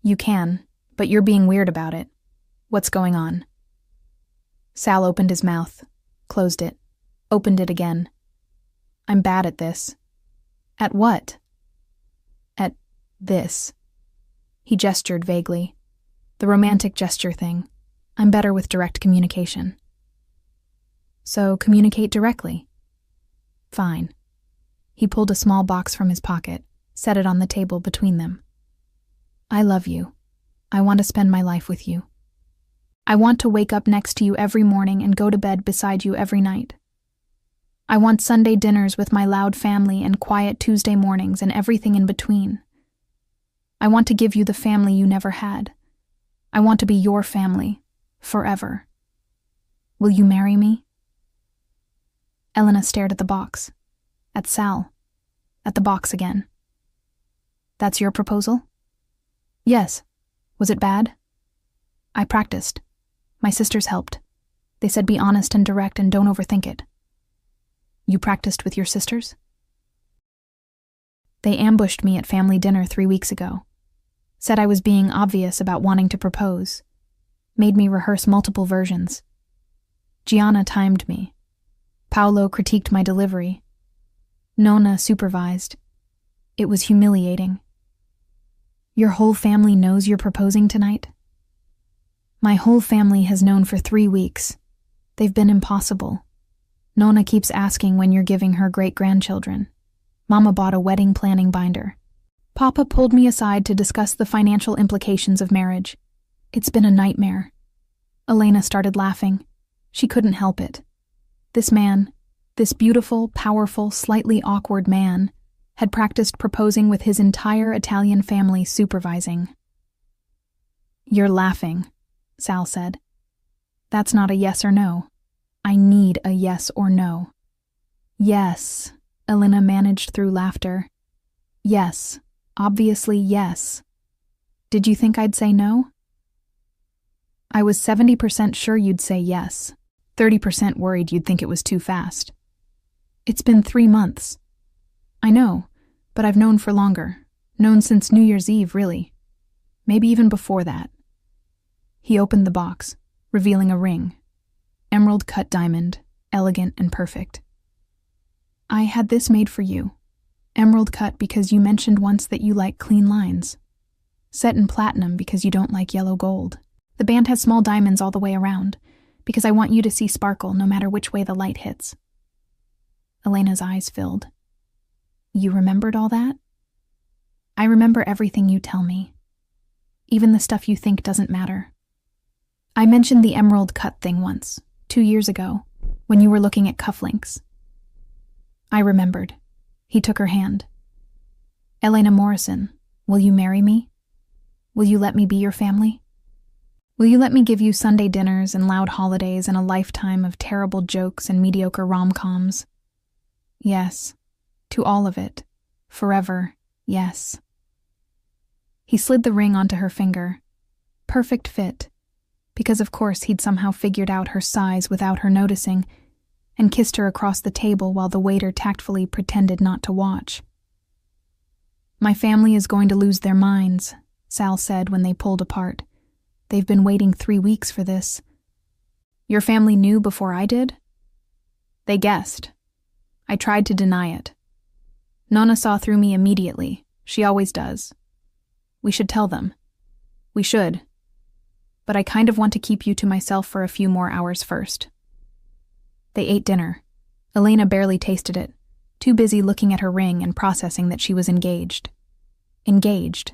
"You can, but you're being weird about it. What's going on?" Sal opened his mouth, closed it, opened it again. "I'm bad at this." "At what?" "At this." He gestured vaguely. The romantic gesture thing. "I'm better with direct communication." "So communicate directly." "Fine." He pulled a small box from his pocket, set it on the table between them. "I love you. I want to spend my life with you. I want to wake up next to you every morning and go to bed beside you every night. I want Sunday dinners with my loud family and quiet Tuesday mornings and everything in between. I want to give you the family you never had. I want to be your family, forever. Will you marry me?" Elena stared at the box, at Sal, at the box again. "That's your proposal?" "Yes. Was it bad?" "I practiced. My sisters helped. They said be honest and direct and don't overthink it." "You practiced with your sisters?" "They ambushed me at family dinner 3 weeks ago. Said I was being obvious about wanting to propose. Made me rehearse multiple versions. Gianna timed me. Paolo critiqued my delivery. Nonna supervised. It was humiliating." "Your whole family knows you're proposing tonight?" "My whole family has known for 3 weeks. They've been impossible. Nonna keeps asking when you're giving her great-grandchildren. Mama bought a wedding planning binder. Papa pulled me aside to discuss the financial implications of marriage. It's been a nightmare." Elena started laughing. She couldn't help it. This man, this beautiful, powerful, slightly awkward man, had practiced proposing with his entire Italian family supervising. "You're laughing," Sal said. "That's not a yes or no. I need a yes or no." "Yes," Elena managed through laughter. Yes. Obviously, yes. Did you think I'd say no? I was 70% sure you'd say yes. 30% worried you'd think it was too fast. It's been 3 months. I know, but I've known for longer. Known since New Year's Eve, really. Maybe even before that. He opened the box, revealing a ring. Emerald-cut diamond, elegant and perfect. I had this made for you. Emerald cut because you mentioned once that you like clean lines. Set in platinum because you don't like yellow gold. The band has small diamonds all the way around, because I want you to see sparkle no matter which way the light hits. Elena's eyes filled. You remembered all that? I remember everything you tell me. Even the stuff you think doesn't matter. I mentioned the emerald cut thing once, 2 years ago, when you were looking at cufflinks. I remembered. He took her hand. Elena Morrison, will you marry me? Will you let me be your family? Will you let me give you Sunday dinners and loud holidays and a lifetime of terrible jokes and mediocre rom-coms? Yes. To all of it. Forever, yes. He slid the ring onto her finger. Perfect fit. Because of course he'd somehow figured out her size without her noticing, and kissed her across the table while the waiter tactfully pretended not to watch. My family is going to lose their minds, Sal said when they pulled apart. They've been waiting 3 weeks for this. Your family knew before I did? They guessed. I tried to deny it. Nonna saw through me immediately. She always does. We should tell them. We should. But I kind of want to keep you to myself for a few more hours first. They ate dinner. Elena barely tasted it, too busy looking at her ring and processing that she was engaged. Engaged.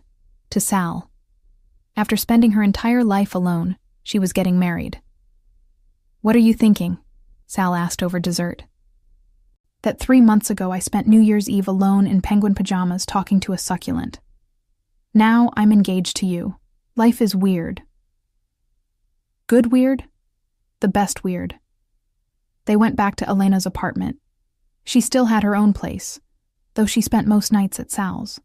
To Sal. After spending her entire life alone, she was getting married. What are you thinking? Sal asked over dessert. That 3 months ago I spent New Year's Eve alone in penguin pajamas talking to a succulent. Now I'm engaged to you. Life is weird. Good weird? The best weird. They went back to Elena's apartment. She still had her own place, though she spent most nights at Sal's.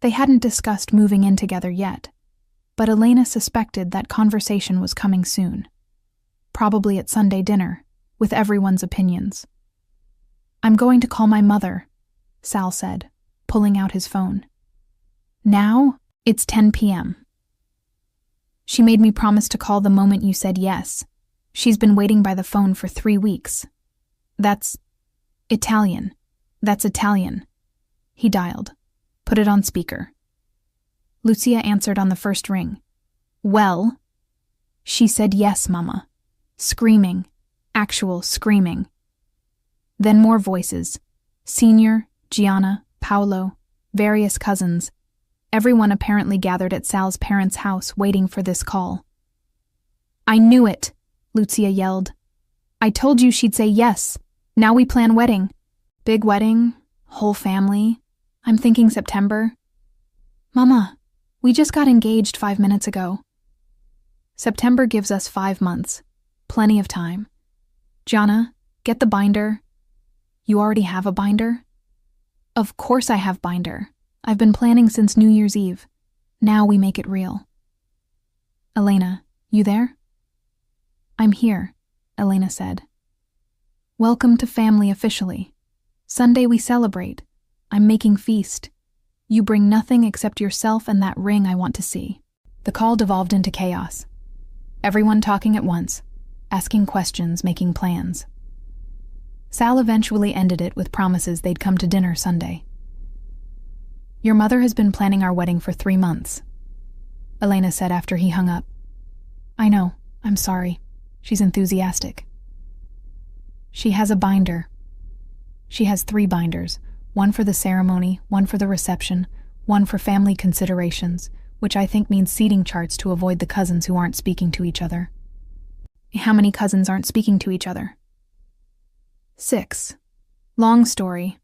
They hadn't discussed moving in together yet, but Elena suspected that conversation was coming soon. Probably at Sunday dinner, with everyone's opinions. I'm going to call my mother, Sal said, pulling out his phone. Now, it's 10 p.m. She made me promise to call the moment you said yes. She's been waiting by the phone for 3 weeks. That's Italian. That's Italian. He dialed. Put it on speaker. Lucia answered on the first ring. Well? She said yes, Mama. Screaming. Actual screaming. Then more voices. Senior, Gianna, Paolo, various cousins. Everyone apparently gathered at Sal's parents' house waiting for this call. I knew it, Lucia yelled. I told you she'd say yes. Now we plan wedding. Big wedding, whole family. I'm thinking September. Mama, we just got engaged 5 minutes ago. September gives us 5 months. Plenty of time. Gianna, get the binder. You already have a binder? Of course I have binder. I've been planning since New Year's Eve. Now we make it real. Elena, you there? I'm here, Elena said. Welcome to family officially. Sunday we celebrate. I'm making feast. You bring nothing except yourself and that ring I want to see. The call devolved into chaos. Everyone talking at once, asking questions, making plans. Sal eventually ended it with promises they'd come to dinner Sunday. Your mother has been planning our wedding for 3 months, Elena said after he hung up. I know, I'm sorry. She's enthusiastic. She has a binder. She has 3 binders, one for the ceremony, one for the reception, one for family considerations, which I think means seating charts to avoid the cousins who aren't speaking to each other. How many cousins aren't speaking to each other? 6. Long story.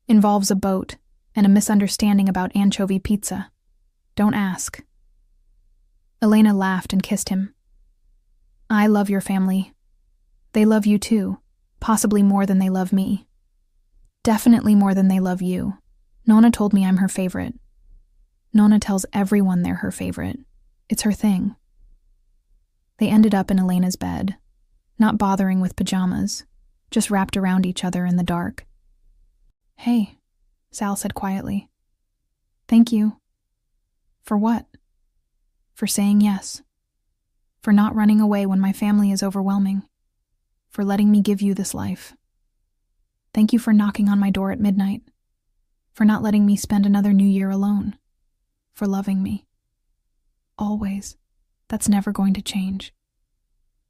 Involves a boat and a misunderstanding about anchovy pizza. Don't ask. Elena laughed and kissed him. I love your family. They love you too, possibly more than they love me. Definitely more than they love you. Nona told me I'm her favorite. Nona tells everyone they're her favorite. It's her thing. They ended up in Elena's bed, not bothering with pajamas, just wrapped around each other in the dark. "Hey," Sal said quietly. "Thank you." "For what?" "For saying yes. For not running away when my family is overwhelming. For letting me give you this life. Thank you for knocking on my door at midnight. For not letting me spend another New Year alone. For loving me. Always. That's never going to change."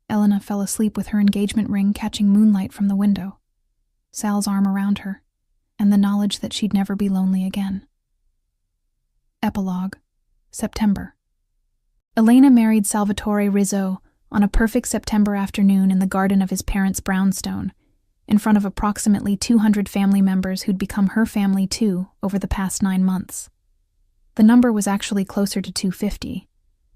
Elena fell asleep with her engagement ring catching moonlight from the window, Sal's arm around her, and the knowledge that she'd never be lonely again. Epilogue, September. Elena married Salvatore Rizzo on a perfect September afternoon in the garden of his parents' brownstone, in front of approximately 200 family members who'd become her family too over the past 9 months. The number was actually closer to 250,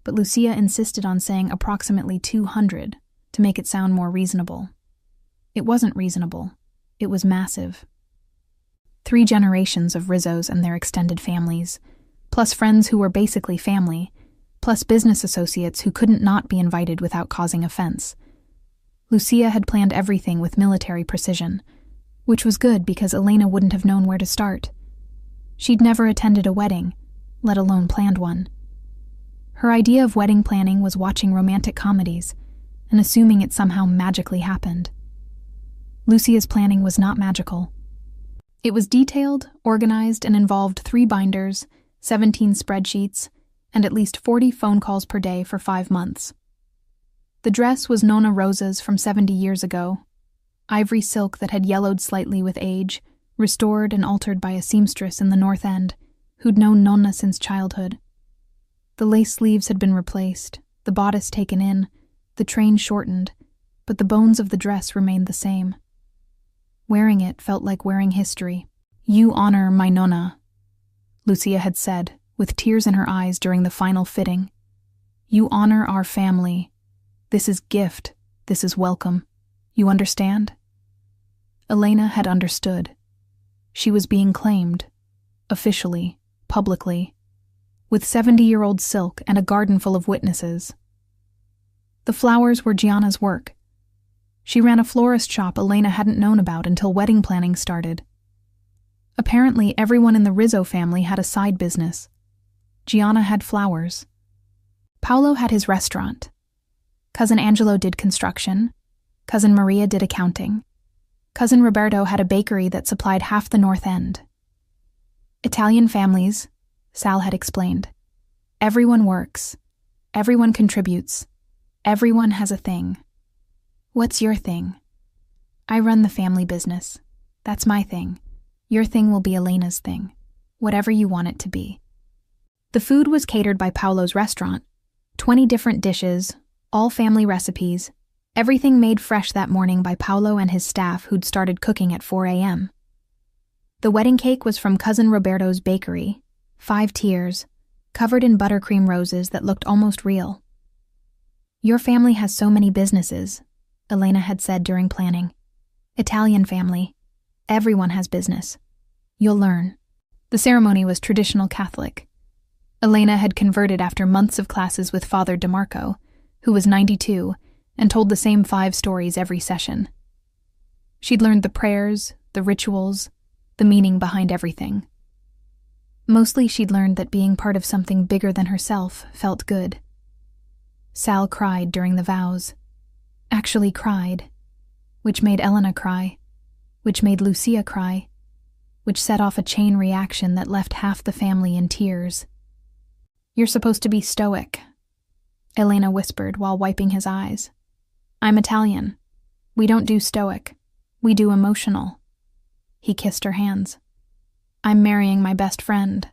but Lucia insisted on saying approximately 200 to make it sound more reasonable. It wasn't reasonable. It was massive. 3 generations of Rizzos and their extended families, plus friends who were basically family, plus business associates who couldn't not be invited without causing offense. Lucia had planned everything with military precision, which was good because Elena wouldn't have known where to start. She'd never attended a wedding, let alone planned one. Her idea of wedding planning was watching romantic comedies and assuming it somehow magically happened. Lucia's planning was not magical. It was detailed, organized, and involved 3 binders, 17 spreadsheets, and at least 40 phone calls per day for 5 months. The dress was Nonna Rosa's from 70 years ago, ivory silk that had yellowed slightly with age, restored and altered by a seamstress in the North End, who'd known Nonna since childhood. The lace sleeves had been replaced, the bodice taken in, the train shortened, but the bones of the dress remained the same. Wearing it felt like wearing history. "You honor my Nonna," Lucia had said, with tears in her eyes during the final fitting. "You honor our family. This is gift. This is welcome. You understand?" Elena had understood. She was being claimed, officially, publicly, with 70-year-old silk and a garden full of witnesses. The flowers were Gianna's work. She ran a florist shop Elena hadn't known about until wedding planning started. Apparently, everyone in the Rizzo family had a side business. Gianna had flowers. Paolo had his restaurant. Cousin Angelo did construction. Cousin Maria did accounting. Cousin Roberto had a bakery that supplied half the North End. Italian families, Sal had explained. Everyone works. Everyone contributes. Everyone has a thing. What's your thing? I run the family business. That's my thing. Your thing will be Elena's thing. Whatever you want it to be. The food was catered by Paolo's restaurant. 20 different dishes, all family recipes, everything made fresh that morning by Paolo and his staff who'd started cooking at 4 a.m. The wedding cake was from Cousin Roberto's bakery, 5 tiers, covered in buttercream roses that looked almost real. Your family has so many businesses, Elena had said during planning. Italian family. Everyone has business. You'll learn. The ceremony was traditional Catholic. Elena had converted after months of classes with Father DeMarco, who was 92, and told the same 5 stories every session. She'd learned the prayers, the rituals, the meaning behind everything. Mostly she'd learned that being part of something bigger than herself felt good. Sal cried during the vows. Actually cried, which made Elena cry, which made Lucia cry, which set off a chain reaction that left half the family in tears. You're supposed to be stoic, Elena whispered while wiping his eyes. I'm Italian. We don't do stoic. We do emotional. He kissed her hands. I'm marrying my best friend.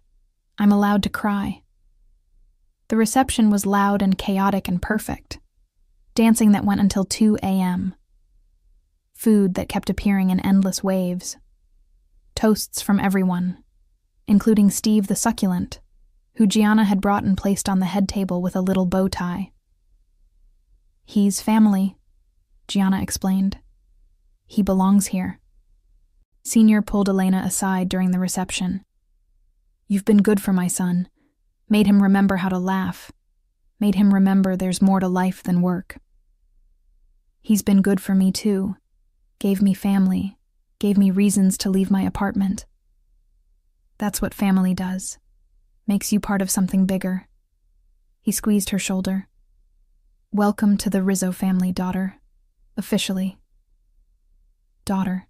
I'm allowed to cry. The reception was loud and chaotic and perfect. Dancing that went until 2 a.m. Food that kept appearing in endless waves. Toasts from everyone, including Steve the succulent, who Gianna had brought and placed on the head table with a little bow tie. He's family, Gianna explained. He belongs here. Senior pulled Elena aside during the reception. You've been good for my son. Made him remember how to laugh. Made him remember there's more to life than work. He's been good for me too. Gave me family. Gave me reasons to leave my apartment. That's what family does. Makes you part of something bigger. He squeezed her shoulder. Welcome to the Rizzo family, daughter. Officially. Daughter.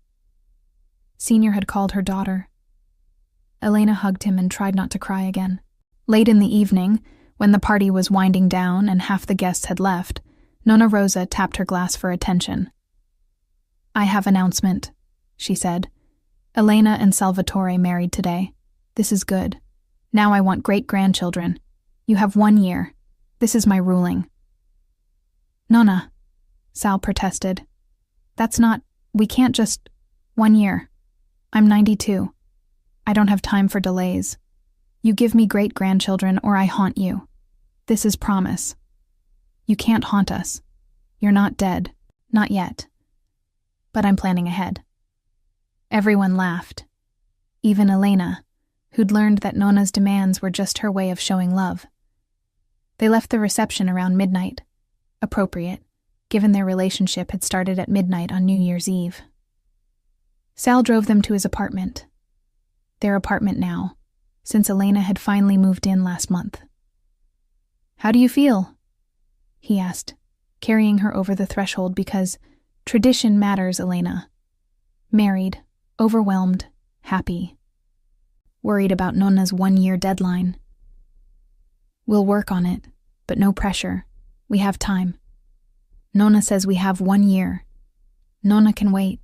Senior had called her daughter. Elena hugged him and tried not to cry again. Late in the evening, when the party was winding down and half the guests had left, Nonna Rosa tapped her glass for attention. I have announcement, she said. Elena and Salvatore married today. This is good. Now I want great-grandchildren. You have 1 year. This is my ruling. Nonna, Sal protested. That's not, we can't just, 1 year. I'm 92. I don't have time for delays. You give me great-grandchildren or I haunt you. This is promise. You can't haunt us. You're not dead. Not yet. But I'm planning ahead. Everyone laughed. Even Elena, who'd learned that Nonna's demands were just her way of showing love. They left the reception around midnight. Appropriate, given their relationship had started at midnight on New Year's Eve. Sal drove them to his apartment. Their apartment now, since Elena had finally moved in last month. How do you feel? He asked, carrying her over the threshold because tradition matters, Elena. Married, overwhelmed, happy. Worried about Nonna's 1-year deadline. We'll work on it, but no pressure. We have time. Nonna says we have 1 year. Nonna can wait.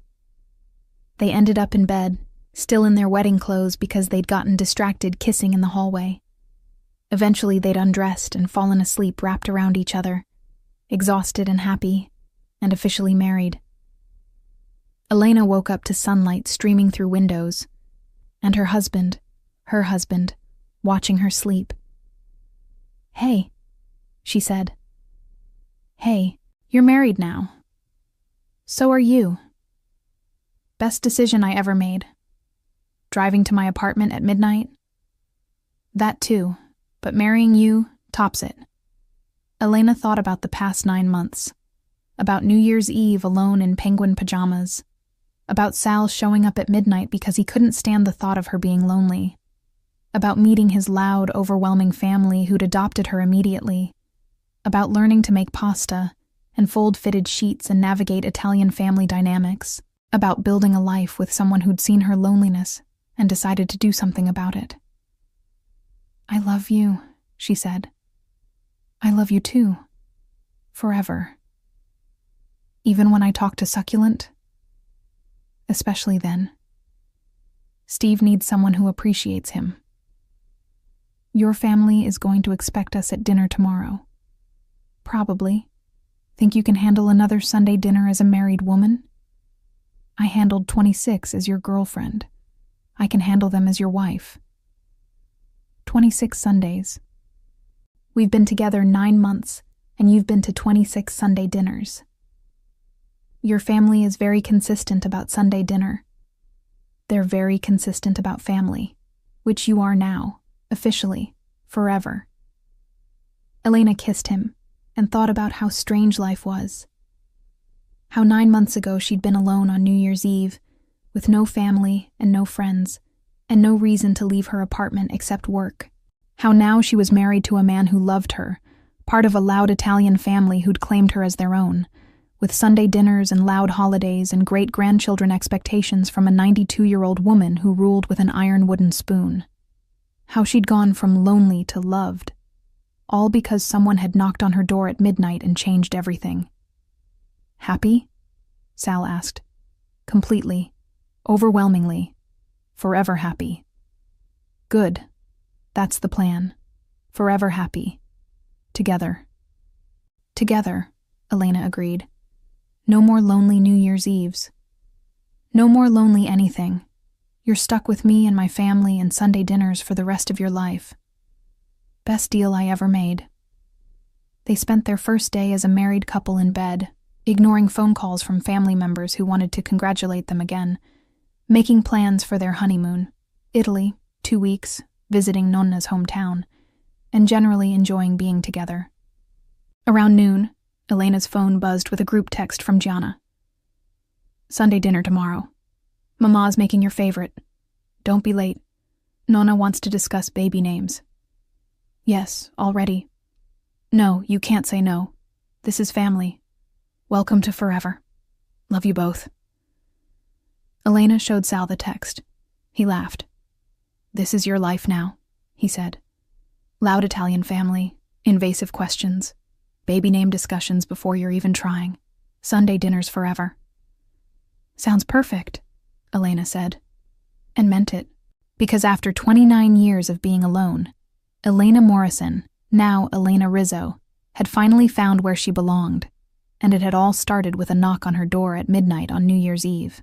They ended up in bed, still in their wedding clothes because they'd gotten distracted kissing in the hallway. Eventually they'd undressed and fallen asleep wrapped around each other, exhausted and happy, and officially married. Elena woke up to sunlight streaming through windows, and her husband, watching her sleep. Hey, she said. Hey, you're married now. So are you. Best decision I ever made. Driving to my apartment at midnight? That too, but marrying you tops it. Elena thought about the past 9 months, about New Year's Eve alone in penguin pajamas, about Sal showing up at midnight because he couldn't stand the thought of her being lonely, about meeting his loud, overwhelming family who'd adopted her immediately, about learning to make pasta and fold fitted sheets and navigate Italian family dynamics, about building a life with someone who'd seen her loneliness and decided to do something about it. I love you, she said. I love you too. Forever. Even when I talk to Succulent? Especially then. Steve needs someone who appreciates him. Your family is going to expect us at dinner tomorrow. Probably. Think you can handle another Sunday dinner as a married woman? I handled 26 as your girlfriend. I can handle them as your wife. 26 Sundays. We've been together 9 months, and you've been to 26 Sunday dinners. Your family is very consistent about Sunday dinner. They're very consistent about family, which you are now, officially, forever. Elena kissed him and thought about how strange life was. How 9 months ago she'd been alone on New Year's Eve, with no family and no friends, and no reason to leave her apartment except work. How now she was married to a man who loved her, part of a loud Italian family who'd claimed her as their own, with Sunday dinners and loud holidays and great-grandchildren expectations from a 92-year-old woman who ruled with an iron wooden spoon. How she'd gone from lonely to loved, all because someone had knocked on her door at midnight and changed everything. Happy? Sal asked. Completely. Overwhelmingly. Forever happy. Good. That's the plan. Forever happy. Together. Together, Elena agreed. No more lonely New Year's Eves. No more lonely anything. You're stuck with me and my family and Sunday dinners for the rest of your life. Best deal I ever made. They spent their first day as a married couple in bed, ignoring phone calls from family members who wanted to congratulate them again, making plans for their honeymoon. Italy, 2 weeks, visiting Nonna's hometown, and generally enjoying being together. Around noon, Elena's phone buzzed with a group text from Gianna. "Sunday dinner tomorrow. Mama's making your favorite. Don't be late. Nonna wants to discuss baby names." "Yes, already." "No, you can't say no. This is family. Welcome to forever. Love you both." Elena showed Sal the text. He laughed. "This is your life now," he said. "Loud Italian family, invasive questions, baby name discussions before you're even trying, Sunday dinners forever." "Sounds perfect," Elena said, and meant it, because after 29 years of being alone, Elena Morrison, now Elena Rizzo, had finally found where she belonged, and it had all started with a knock on her door at midnight on New Year's Eve.